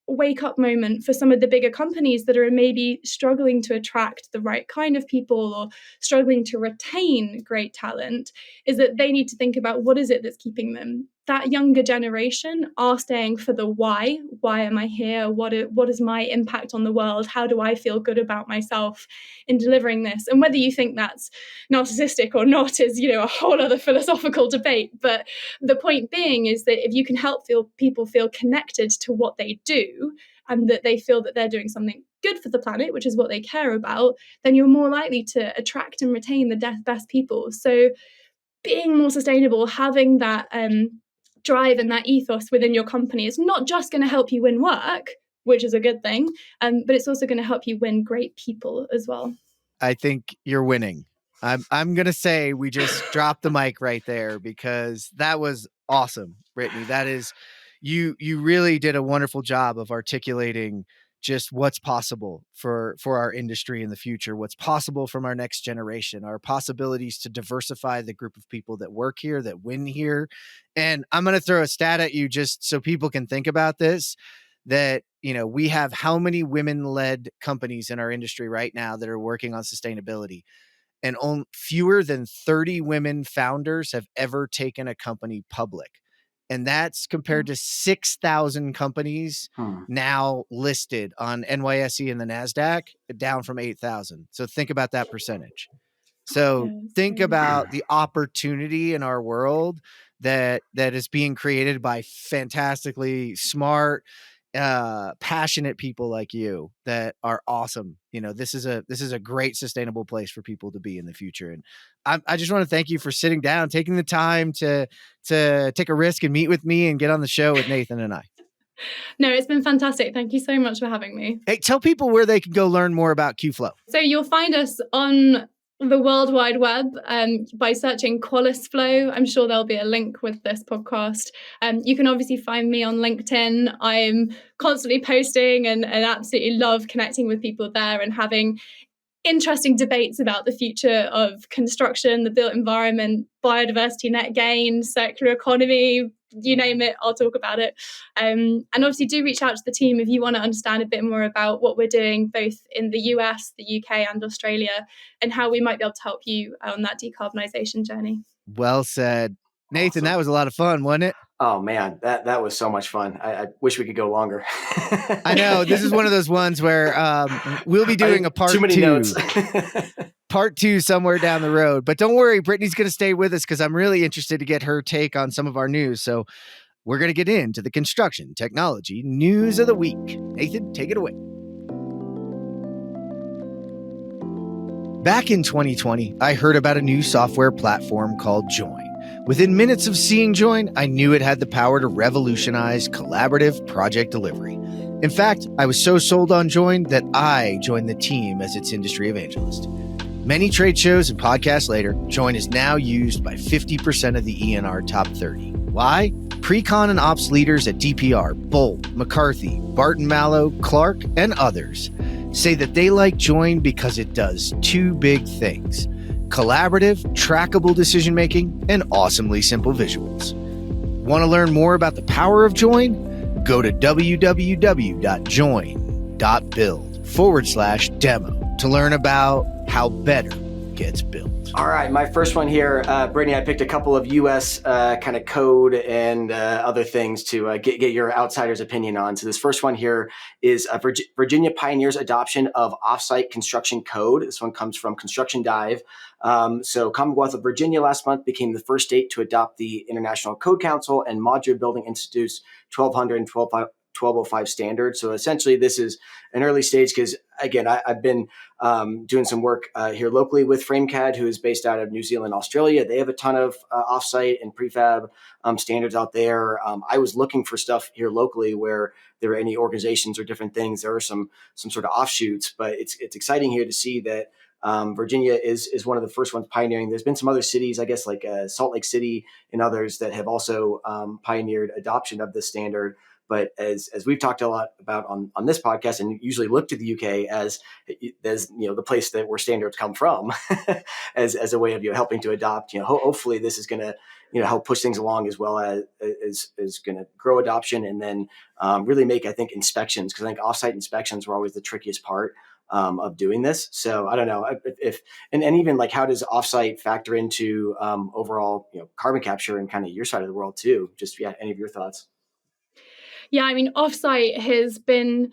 wake up moment for some of the bigger companies that are maybe struggling to attract the right kind of people or struggling to retain great talent, is that they need to think about what is it that's keeping them that younger generation are staying for the why. Why am I here? What is my impact on the world? How do I feel good about myself in delivering this? And whether you think that's narcissistic or not is, a whole other philosophical debate. But the point being is that if you can help people feel connected to what they do, and that they feel that they're doing something good for the planet, which is what they care about, then you're more likely to attract and retain the best people. So being more sustainable, having that drive and that ethos within your company is not just going to help you win work, which is a good thing, but it's also going to help you win great people as well. I think you're winning. I'm going to say we just dropped the mic right there, because that was awesome, Brittany. That is, you really did a wonderful job of articulating just what's possible for our industry in the future, what's possible from our next generation, our possibilities to diversify the group of people that work here, that win here. And I'm going to throw a stat at you just so people can think about this, that, we have how many women-led companies in our industry right now that are working on sustainability, and fewer than 30 women founders have ever taken a company public. And that's compared to 6,000 companies now listed on NYSE and the NASDAQ, down from 8,000. So think about that percentage. So think about the opportunity in our world that is being created by fantastically smart, passionate people like you that are awesome. This is a great sustainable place for people to be in the future. And I just want to thank you for sitting down, taking the time to take a risk and meet with me and get on the show with Nathan and I. No, it's been fantastic. Thank you so much for having me. Hey, tell people where they can go learn more about Qflow. So you'll find us on the World Wide Web by searching Qflow. I'm sure there'll be a link with this podcast. You can obviously find me on LinkedIn. I'm constantly posting and absolutely love connecting with people there and having interesting debates about the future of construction, the built environment, biodiversity, net gain, circular economy, you name it, I'll talk about it. And obviously do reach out to the team if you want to understand a bit more about what we're doing both in the US, the UK and Australia, and how we might be able to help you on that decarbonisation journey. Well said. Nathan, Awesome. That was a lot of fun, wasn't it? Oh man, that was so much fun. I wish we could go longer. I know, this is one of those ones where we'll be doing a part too many notes. Part 2 somewhere down the road. But don't worry, Brittany's going to stay with us because I'm really interested to get her take on some of our news. So we're going to get into the construction technology news of the week. Nathan, take it away. Back in 2020, I heard about a new software platform called Join. Within minutes of seeing Join, I knew it had the power to revolutionize collaborative project delivery. In fact, I was so sold on Join that I joined the team as its industry evangelist. Many trade shows and podcasts later, Join is now used by 50% of the ENR top 30. Why? Pre-con and ops leaders at DPR, Bolt, McCarthy, Barton Mallow, Clark, and others say that they like Join because it does 2 big things: collaborative, trackable decision-making, and awesomely simple visuals. Want to learn more about the power of Join? Go to www.join.build/demo to learn about how better gets built. All right, my first one here, Brittany, I picked a couple of U.S. kind of code and other things to get your outsider's opinion on. So this first one here is Virginia pioneers adoption of offsite construction code. This one comes from Construction Dive. So Commonwealth of Virginia last month became the first state to adopt the International Code Council and Modular Building Institute's 1200 and 1205 standard. So essentially this is an early stage because, again, I've been doing some work here locally with FrameCAD, who is based out of New Zealand, Australia. They have a ton of offsite and prefab standards out there. I was looking for stuff here locally where there are any organizations or different things. There are some sort of offshoots, but it's exciting here to see that Virginia is one of the first ones pioneering. There's been some other cities, I guess, like Salt Lake City and others that have also pioneered adoption of this standard. But as we've talked a lot about on this podcast, and usually look to the UK as the place that where standards come from, as a way of helping to adopt. Hopefully this is going to help push things along as well as going to grow adoption and then really make, I think, inspections, because I think offsite inspections were always the trickiest part of doing this. So I don't know if and even like how does offsite factor into overall carbon capture and kind of your side of the world too? Just any of your thoughts? Yeah, I mean, offsite has been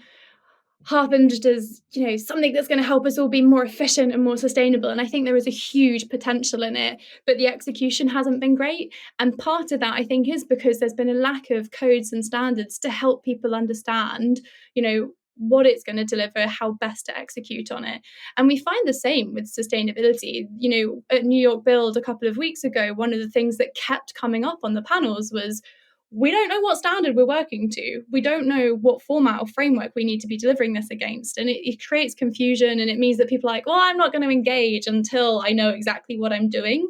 harpened as something that's going to help us all be more efficient and more sustainable, and I think there is a huge potential in it, but the execution hasn't been great. And part of that, I think, is because there's been a lack of codes and standards to help people understand what it's going to deliver, how best to execute on it. And we find the same with sustainability. At New York Build a couple of weeks ago, one of the things that kept coming up on the panels was, we don't know what standard we're working to. We don't know what format or framework we need to be delivering this against. And it creates confusion, and it means that people are like, well, I'm not going to engage until I know exactly what I'm doing.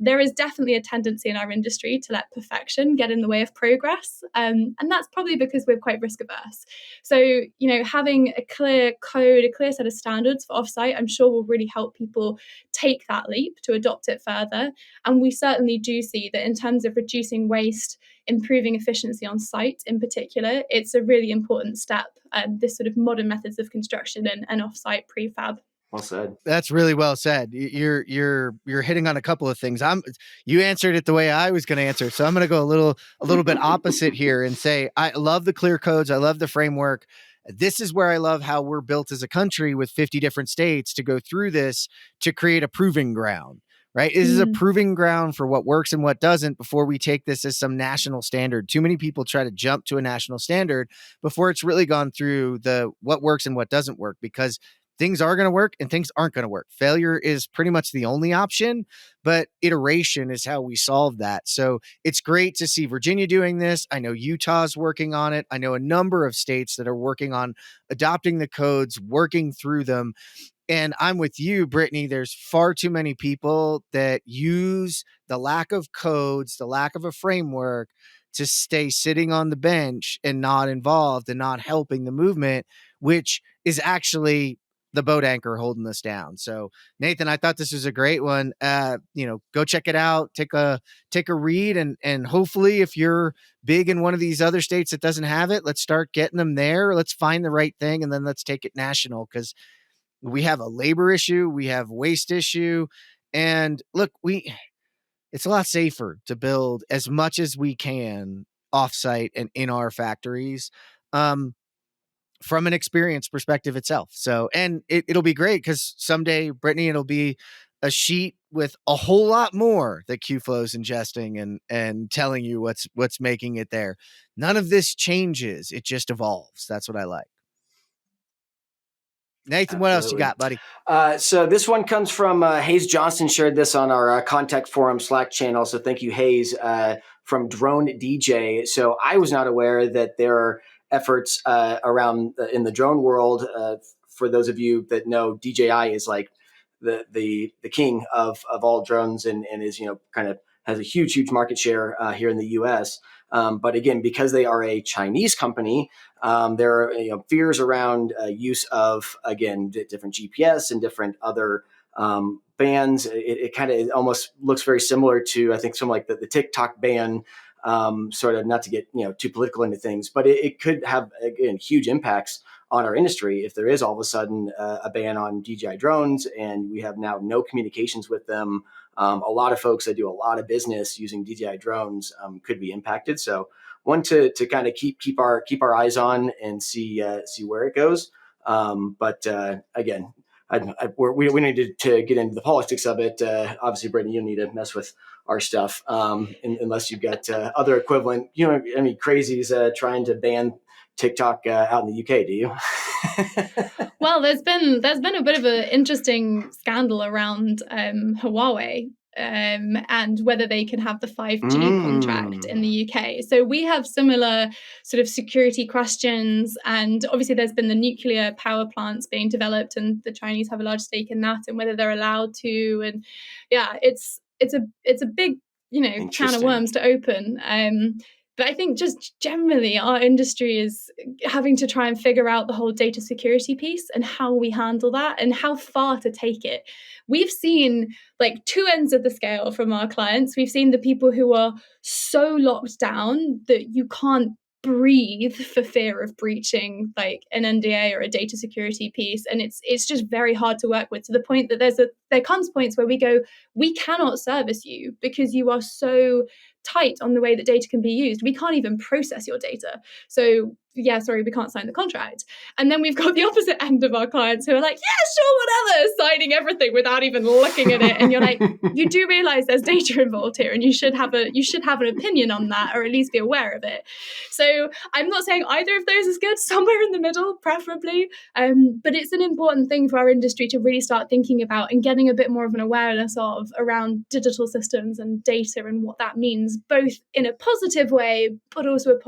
There is definitely a tendency in our industry to let perfection get in the way of progress. And that's probably because we're quite risk averse. So, having a clear code, a clear set of standards for offsite, I'm sure will really help people take that leap to adopt it further. And we certainly do see that in terms of reducing waste, improving efficiency on site in particular, it's a really important step, this sort of modern methods of construction and offsite prefab. Well said. That's really well said. You're hitting on a couple of things. You answered it the way I was going to answer, so I'm going to go a little bit opposite here and say I love the clear codes. I love the framework. This is where I love how we're built as a country with 50 different states to go through this to create a proving ground. Right? This is a proving ground for what works and what doesn't before we take this as some national standard. Too many people try to jump to a national standard before it's really gone through the what works and what doesn't work, because things are going to work and things aren't going to work. Failure is pretty much the only option, but iteration is how we solve that. So it's great to see Virginia doing this. I know Utah's working on it. I know a number of states that are working on adopting the codes, working through them. And I'm with you, Brittany. There's far too many people that use the lack of codes, the lack of a framework to stay sitting on the bench and not involved and not helping the movement, which is actually the boat anchor holding us down. So Nathan, I thought this was a great one. Go check it out, take a read, and hopefully if you're big in one of these other states that doesn't have it, let's start getting them there. Let's find the right thing and then let's take it national, because we have a labor issue, we have waste issue, and look, it's a lot safer to build as much as we can offsite and in our factories, from an experience perspective itself. So, and it'll be great because someday, Brittany, it'll be a sheet with a whole lot more that Qflow is ingesting and telling you what's making it there. None of this changes; it just evolves. That's what I like. Nathan, what else you got, buddy? So this one comes from Hayes Johnson, shared this on our ConTech Forum Slack channel. So thank you, Hayes, from Drone DJ. So I was not aware that there are efforts around in the drone world. For those of you that know, DJI is like the king of all drones and is, kind of has a huge market share here in the US. But again, because they are a Chinese company, there are fears around use of, again, different GPS and different other bans. It kind of almost looks very similar to, I think, some like the TikTok ban, sort of, not to get too political into things, but it could have, again, huge impacts on our industry if there is all of a sudden a ban on DJI drones and we have now no communications with them. A lot of folks that do a lot of business using DJI drones could be impacted. So one to kind of keep our eyes on and see where it goes. But again, we need to get into the politics of it. Obviously, Brittany, you don't need to mess with our stuff unless you've got other equivalent, crazies trying to ban TikTok out in the UK. Do you? Well, there's been a bit of an interesting scandal around Huawei and whether they can have the 5G contract in the UK. So we have similar sort of security questions, and obviously there's been the nuclear power plants being developed, and the Chinese have a large stake in that, and whether they're allowed to. And yeah, it's a big can of worms to open. But I think just generally our industry is having to try and figure out the whole data security piece and how we handle that and how far to take it. We've seen like two ends of the scale from our clients. We've seen the people who are so locked down that you can't breathe for fear of breaching like an NDA or a data security piece, and it's just very hard to work with, to the point that there comes points where we go, we cannot service you because you are so tight on the way that data can be used. We can't even process your data. So yeah, sorry, we can't sign the contract. And then we've got the opposite end of our clients who are like, yeah, sure, whatever, signing everything without even looking at it. And you're like, you do realize there's data involved here, and you should have an opinion on that, or at least be aware of it. So I'm not saying either of those is good, somewhere in the middle, preferably. But it's an important thing for our industry to really start thinking about and getting a bit more of an awareness of around digital systems and data and what that means, both in a positive way, but also a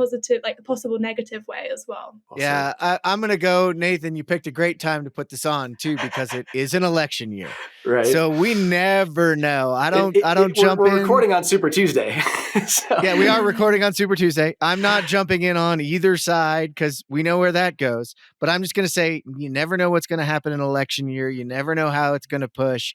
possible negative way as well. Yeah, I'm going to go, Nathan, you picked a great time to put this on too, because it is an election year. Right. So we never know. I don't jump we're in. We're recording on Super Tuesday. So. Yeah, we are recording on Super Tuesday. I'm not jumping in on either side because we know where that goes. But I'm just going to say, you never know what's going to happen in election year. You never know how it's going to push.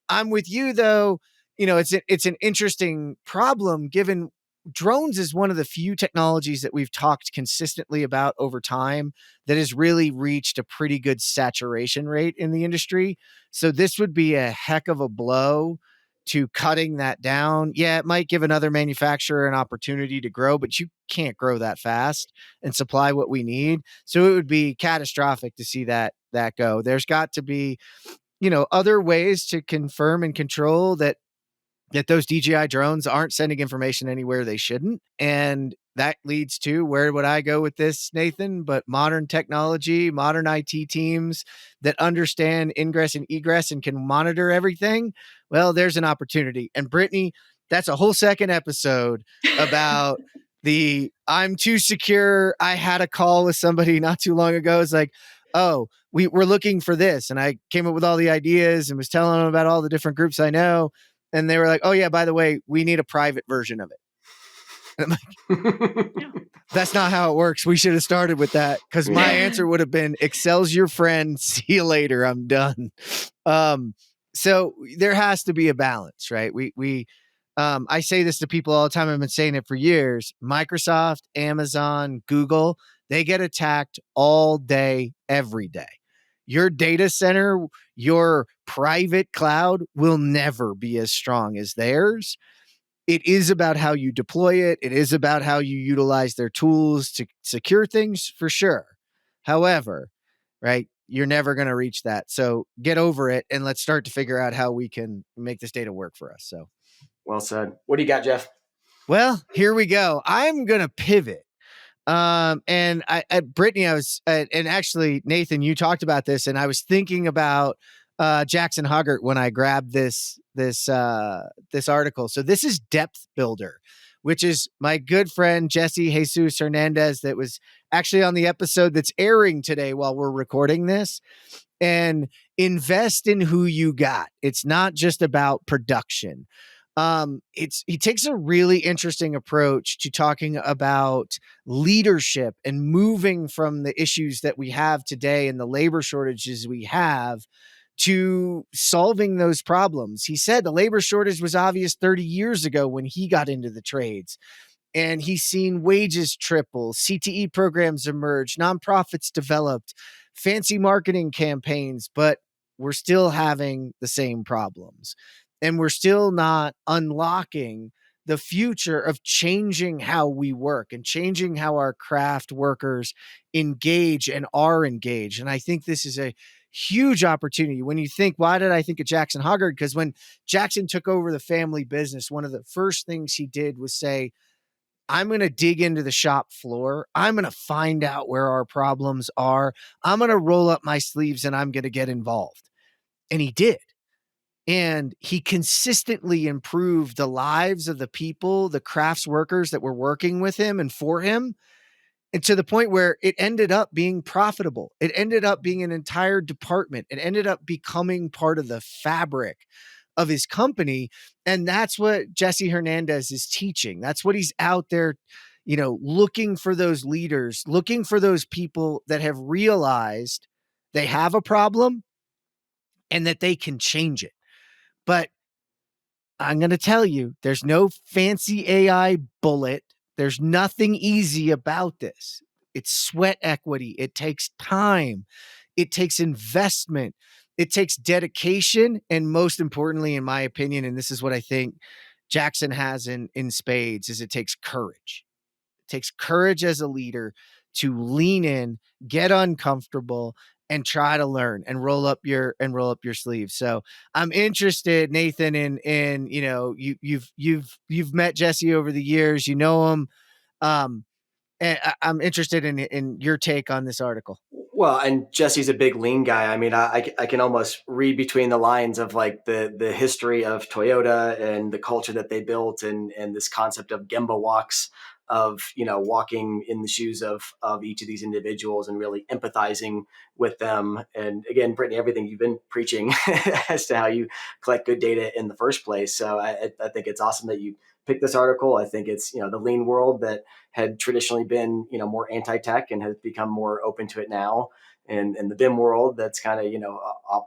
I'm with you, though. It's an interesting problem, given drones is one of the few technologies that we've talked consistently about over time that has really reached a pretty good saturation rate in the industry. So this would be a heck of a blow to cutting that down. Yeah, it might give another manufacturer an opportunity to grow, but you can't grow that fast and supply what we need. So it would be catastrophic to see that go. There's got to be, other ways to confirm and control that those DJI drones aren't sending information anywhere they shouldn't. And that leads to, where would I go with this, Nathan? But modern technology, modern IT teams that understand ingress and egress and can monitor everything. Well, there's an opportunity. And Brittany, that's a whole second episode about I'm too secure. I had a call with somebody not too long ago. It's like, oh, we're looking for this. And I came up with all the ideas and was telling them about all the different groups I know. And they were like, oh, yeah, by the way, we need a private version of it. And I'm like, that's not how it works. We should have started with that, because my answer would have been, Excel's your friend. See you later. I'm done. So there has to be a balance, right? I say this to people all the time. I've been saying it for years. Microsoft, Amazon, Google, they get attacked all day, every day. Your data center, your private cloud will never be as strong as theirs. It is about how you deploy it. It is about how you utilize their tools to secure things, for sure. However, right, you're never going to reach that. So get over it and let's start to figure out how we can make this data work for us. So, well said. What do you got, Jeff? Well, here we go. I'm going to pivot. And Brittany, and actually Nathan, you talked about this, and I was thinking about Jackson Hoggart when I grabbed this article. So this is Depth Builder, which is my good friend Jesse Jesus Hernandez, that was actually on the episode that's airing today while we're recording this. And invest in who you got. It's not just about production. He takes a really interesting approach to talking about leadership and moving from the issues that we have today and the labor shortages we have to solving those problems. He said the labor shortage was obvious 30 years ago when he got into the trades. And he's seen wages triple, CTE programs emerge, nonprofits developed, fancy marketing campaigns, but we're still having the same problems. And we're still not unlocking the future of changing how we work and changing how our craft workers engage and are engaged. And I think this is a huge opportunity. When you think, why did I think of Jackson Hoggart? Because when Jackson took over the family business, one of the first things he did was say, I'm going to dig into the shop floor. I'm going to find out where our problems are. I'm going to roll up my sleeves and I'm going to get involved. And he did. And he consistently improved the lives of the people, the crafts workers that were working with him and for him, and to the point where it ended up being profitable. It ended up being an entire department. It ended up becoming part of the fabric of his company. And that's what Jesse Hernandez is teaching. That's what he's out there, looking for those leaders, looking for those people that have realized they have a problem and that they can change it. But I'm going to tell you, there's no fancy AI bullet There's nothing easy about this. It's sweat equity. It takes time. It takes investment. It takes dedication. And most importantly, in my opinion, and this is what I think Jackson has in spades, is it takes courage. It takes courage as a leader to lean in, get uncomfortable, and try to learn and roll up your sleeves. So I'm interested, Nathan, in you've met Jesse over the years, you know him. And I'm interested in your take on this article. Well, and Jesse's a big lean guy. I mean, I can almost read between the lines of like the history of Toyota and the culture that they built, and this concept of Gemba walks, of walking in the shoes of each of these individuals and really empathizing with them. And again, Brittany, everything you've been preaching as to how you collect good data in the first place. So I think it's awesome that you picked this article. I think it's the lean world that had traditionally been more anti-tech and has become more open to it now, and the BIM world that's kind of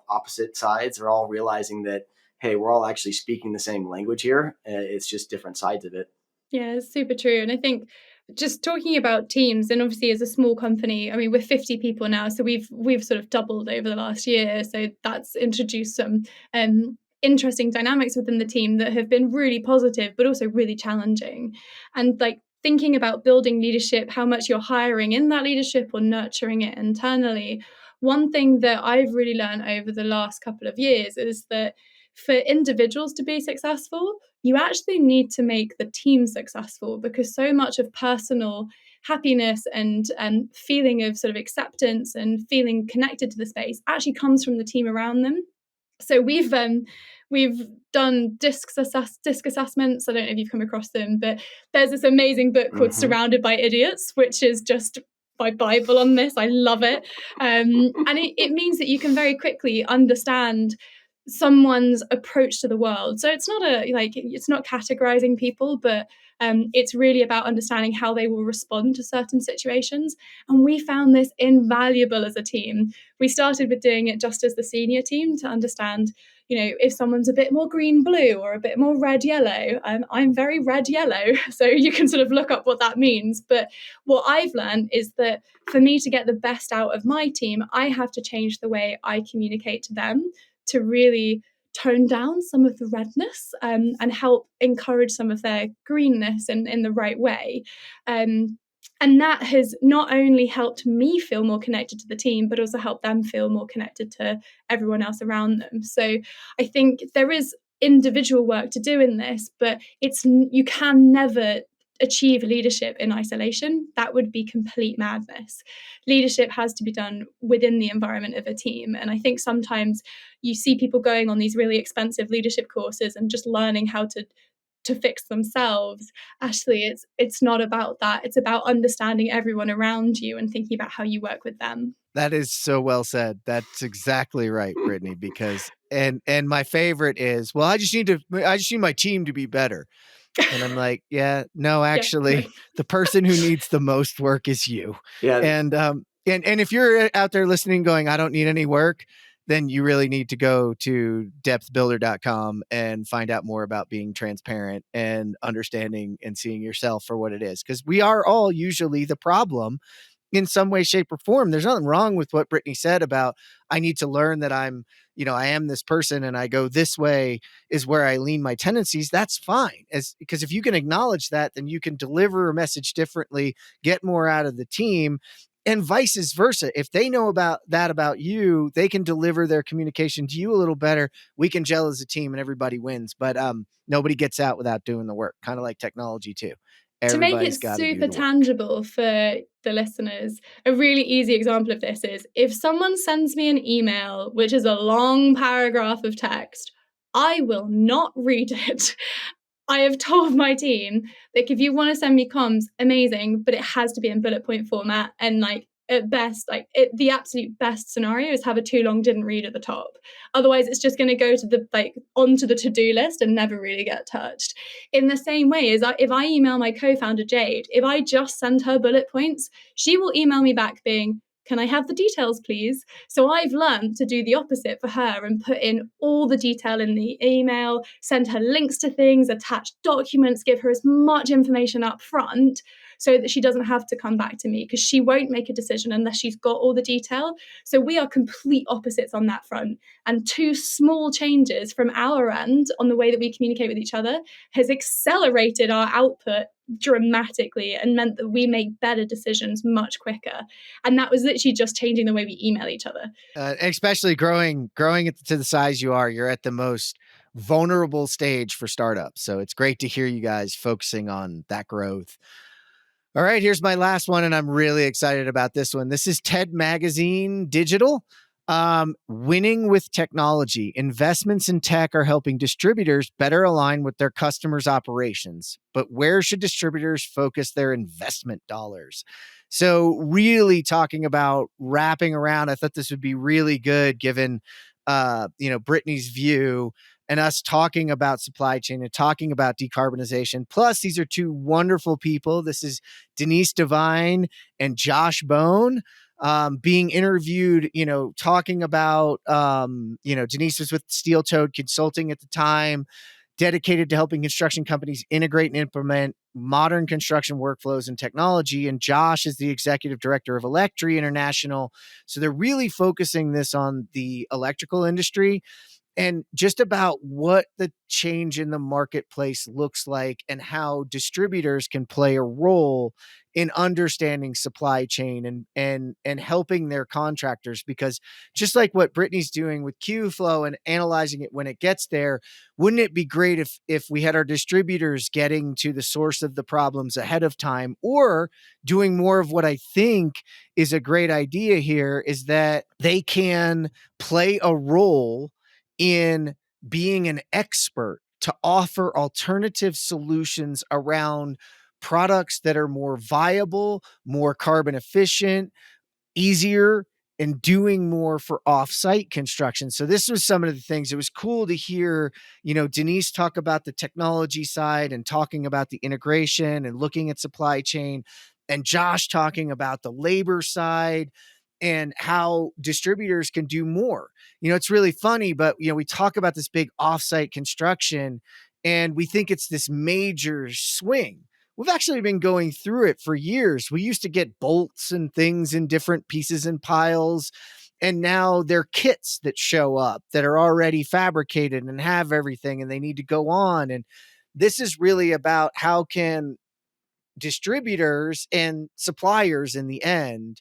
opposite sides are all realizing that, hey, we're all actually speaking the same language here. It's just different sides of it. Yeah, it's super true. And I think just talking about teams, and obviously as a small company, I mean, we're 50 people now, so we've sort of doubled over the last year. So that's introduced some interesting dynamics within the team that have been really positive, but also really challenging. And like thinking about building leadership, how much you're hiring in that leadership or nurturing it internally. One thing that I've really learned over the last couple of years is that for individuals to be successful, you actually need to make the team successful, because so much of personal happiness and feeling of sort of acceptance and feeling connected to the space actually comes from the team around them. So we've done disc assessments. I don't know if you've come across them, but there's this amazing book called Surrounded by Idiots, which is just my Bible on this. I love it. And it means that you can very quickly understand someone's approach to the world. So it's not categorizing people, but it's really about understanding how they will respond to certain situations. And we found this invaluable as a team. We started with doing it just as the senior team to understand, if someone's a bit more green blue or a bit more red yellow. I'm very red yellow, so you can sort of look up what that means. But what I've learned is that for me to get the best out of my team, I have to change the way I communicate to them, to really tone down some of the redness and help encourage some of their greenness in the right way. And that has not only helped me feel more connected to the team, but also helped them feel more connected to everyone else around them. So I think there is individual work to do in this, but you can never achieve leadership in isolation. That would be complete madness. Leadership has to be done within the environment of a team. And I think sometimes you see people going on these really expensive leadership courses and just learning how to fix themselves. Actually, it's not about that. It's about understanding everyone around you and thinking about how you work with them. That is so well said. That's exactly right, Brittany, because and my favorite is, well, I just need my team to be better. And I'm like, yeah, no, actually, Yeah, no. the person who needs the most work is you. Yeah. And if you're out there listening going, I don't need any work, then you really need to go to depthbuilder.com and find out more about being transparent and understanding and seeing yourself for what it is. Because we are all usually the problem in some way, shape, or form. There's nothing wrong with what Brittany said about, I need to learn that I am this person and I go this way is where I lean my tendencies. That's fine. Because if you can acknowledge that, then you can deliver a message differently, get more out of the team, and vice versa. If they know about you, they can deliver their communication to you a little better. We can gel as a team and everybody wins. But nobody gets out without doing the work, kind of like technology too. To make it Everybody's got to do super the work. tangible for the listeners, a really easy example of this is if someone sends me an email, which is a long paragraph of text, I will not read it. I have told my team, like, if you want to send me comms, amazing, but it has to be in bullet point format. And like, at best, the absolute best scenario is have a too long didn't read at the top. Otherwise, it's just going to go to onto the to-do list and never really get touched. In the same way as if I email my co-founder Jade, if I just send her bullet points, she will email me back being, can I have the details, please? So I've learned to do the opposite for her and put in all the detail in the email, send her links to things, attach documents, give her as much information up front so that she doesn't have to come back to me, because she won't make a decision unless she's got all the detail. So we are complete opposites on that front. And two small changes from our end on the way that we communicate with each other has accelerated our output dramatically and meant that we make better decisions much quicker. And that was literally just changing the way we email each other. Especially growing to the size you are, you're at the most vulnerable stage for startups. So it's great to hear you guys focusing on that growth. All right, here's my last one, and I'm really excited about this one. This is TED Magazine Digital. Winning with technology. Investments in tech are helping distributors better align with their customers' operations. But where should distributors focus their investment dollars? So really talking about wrapping around, I thought this would be really good given, Brittany's view and us talking about supply chain and talking about decarbonization. Plus, these are two wonderful people. This is Denise Devine and Josh Bone. Being interviewed, talking about, Denise was with Steel Toed Consulting at the time, dedicated to helping construction companies integrate and implement modern construction workflows and technology. And Josh is the executive director of Electri International. So they're really focusing this on the electrical industry and just about what the change in the marketplace looks like and how distributors can play a role in understanding supply chain and helping their contractors. Because just like what Brittany's doing with Qflow and analyzing it when it gets there, wouldn't it be great if we had our distributors getting to the source of the problems ahead of time, or doing more of what I think is a great idea here, is that they can play a role in being an expert to offer alternative solutions around products that are more viable, more carbon efficient, easier, and doing more for offsite construction. So this was some of the things. It was cool to hear, Denise talk about the technology side and talking about the integration and looking at supply chain, and Josh talking about the labor side and how distributors can do more. It's really funny, but we talk about this big offsite construction and we think it's this major swing. We've actually been going through it for years. We used to get bolts and things in different pieces and piles, and now they're kits that show up that are already fabricated and have everything, and they need to go on. And this is really about how can distributors and suppliers in the end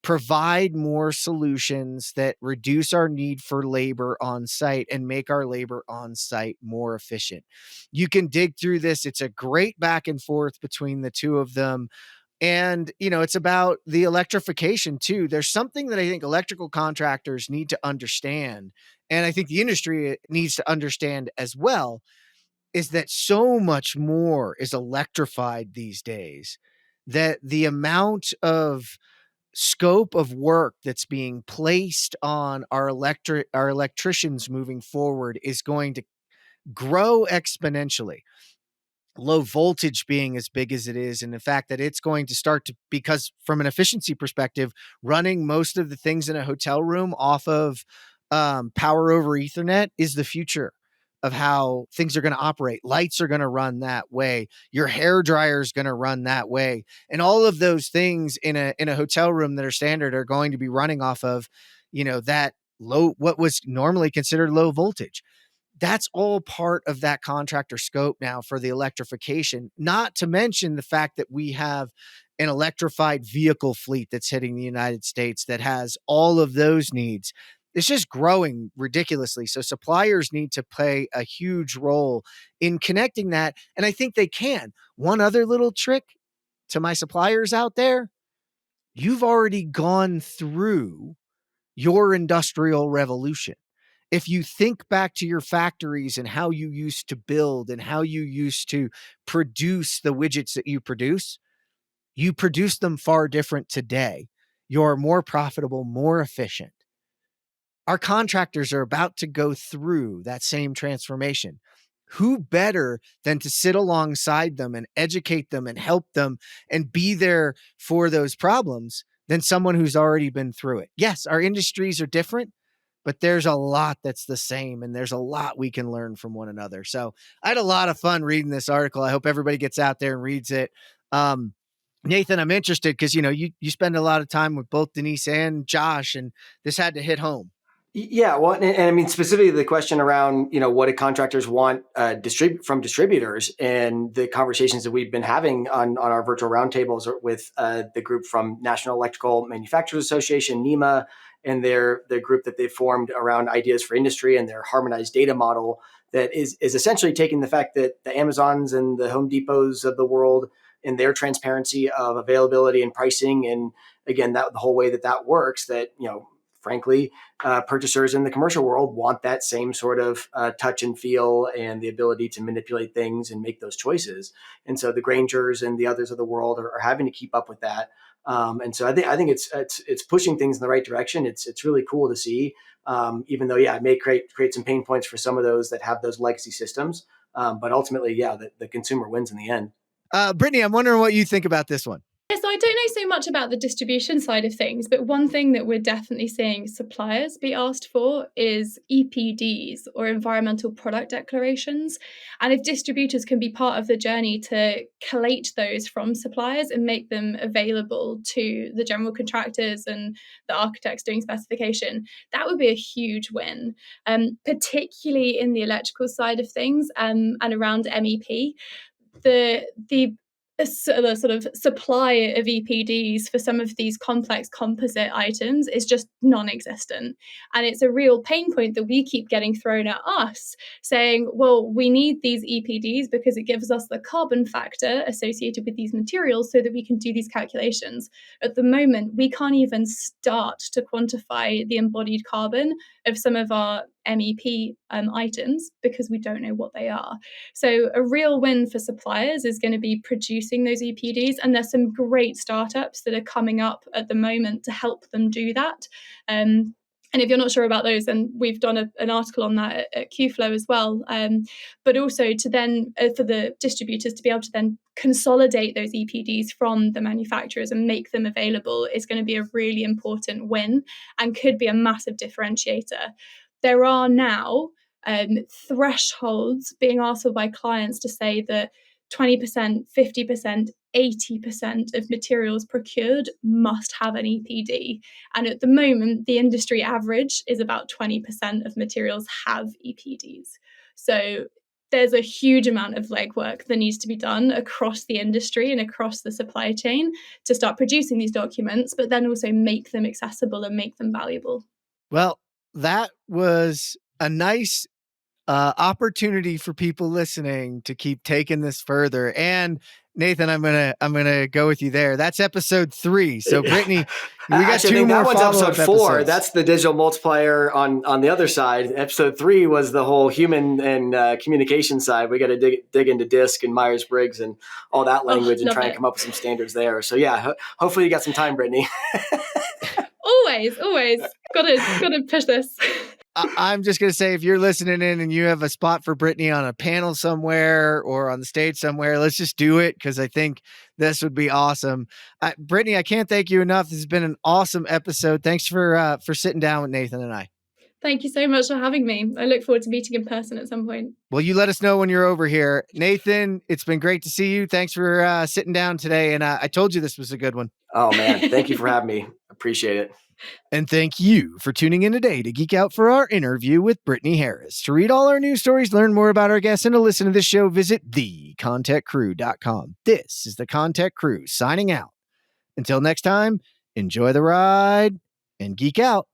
provide more solutions that reduce our need for labor on site and make our labor on site more efficient. You can dig through this. It's a great back and forth between the two of them. And, it's about the electrification too. There's something that I think electrical contractors need to understand, and I think the industry needs to understand as well, is that so much more is electrified these days, that the amount of scope of work that's being placed on our electricians moving forward is going to grow exponentially. Low voltage being as big as it is, and the fact that it's going to start to, because from an efficiency perspective, running most of the things in a hotel room off of power over Ethernet is the future of how things are going to operate. Lights are going to run that way. Your hair dryer is going to run that way. And all of those things in a hotel room that are standard are going to be running off of, that low, what was normally considered low voltage. That's all part of that contractor scope now for the electrification, not to mention the fact that we have an electrified vehicle fleet that's hitting the United States that has all of those needs. It's just growing ridiculously. So suppliers need to play a huge role in connecting that. And I think they can. One other little trick to my suppliers out there: you've already gone through your industrial revolution. If you think back to your factories and how you used to build and how you used to produce the widgets that you produce them far different today. You're more profitable, more efficient. Our contractors are about to go through that same transformation. Who better than to sit alongside them and educate them and help them and be there for those problems than someone who's already been through it. Yes, our industries are different, but there's a lot that's the same, and there's a lot we can learn from one another. So I had a lot of fun reading this article. I hope everybody gets out there and reads it. Nathan, I'm interested because, you spend a lot of time with both Denise and Josh, and this had to hit home. Yeah, well, and I mean, specifically the question around, what do contractors want from distributors, and the conversations that we've been having on our virtual roundtables with the group from National Electrical Manufacturers Association, NEMA, and their group that they formed around ideas for industry and their harmonized data model that is essentially taking the fact that the Amazons and the Home Depots of the world and their transparency of availability and pricing, and again, that the whole way that works, that, frankly, purchasers in the commercial world want that same sort of touch and feel and the ability to manipulate things and make those choices. And so the Grangers and the others of the world are having to keep up with that. And so I think it's pushing things in the right direction. It's really cool to see, even though, it may create some pain points for some of those that have those legacy systems. But ultimately, the consumer wins in the end. Brittany, I'm wondering what you think about this one. Yeah, so I don't know so much about the distribution side of things, but one thing that we're definitely seeing suppliers be asked for is EPDs, or environmental product declarations. And if distributors can be part of the journey to collate those from suppliers and make them available to the general contractors and the architects doing specification, that would be a huge win, particularly in the electrical side of things, and around MEP. The sort of supply of EPDs for some of these complex composite items is just non-existent. And it's a real pain point that we keep getting thrown at us, saying, well, we need these EPDs because it gives us the carbon factor associated with these materials so that we can do these calculations. At the moment, we can't even start to quantify the embodied carbon of some of our MEP items because we don't know what they are. So a real win for suppliers is going to be producing those EPDs, and there's some great startups that are coming up at the moment to help them do that. And if you're not sure about those, then we've done an article on that at Qflow as well. But also to then, for the distributors to be able to then consolidate those EPDs from the manufacturers and make them available is going to be a really important win and could be a massive differentiator. There are now thresholds being asked for by clients to say that 20%, 50%, 80% of materials procured must have an EPD. And at the moment, the industry average is about 20% of materials have EPDs. So there's a huge amount of legwork that needs to be done across the industry and across the supply chain to start producing these documents, but then also make them accessible and make them valuable. Well, that was a nice opportunity for people listening to keep taking this further. And Nathan, I'm gonna go with you there. That's episode 3. So Brittany, we got Actually, 2 more. That one's episode 4. Episodes. That's the digital multiplier on the other side. Episode 3 was the whole human and communication side. We got to dig into DISC and Myers-Briggs and all that language and try and come up with some standards there. So hopefully you got some time, Brittany. Always gotta push this. I'm just going to say, if you're listening in and you have a spot for Brittany on a panel somewhere or on the stage somewhere, let's just do it, because I think this would be awesome. Brittany, I can't thank you enough. This has been an awesome episode. Thanks for sitting down with Nathan and I. Thank you so much for having me. I look forward to meeting in person at some point. Well, you let us know when you're over here. Nathan, it's been great to see you. Thanks for sitting down today. And I told you this was a good one. Oh, man. Thank you for having me. Appreciate it. And thank you for tuning in today to geek out for our interview with Brittany Harris. To read all our news stories, learn more about our guests, and to listen to this show, visit thecontechcrew.com. This is the ConTech Crew signing out. Until next time, enjoy the ride and geek out.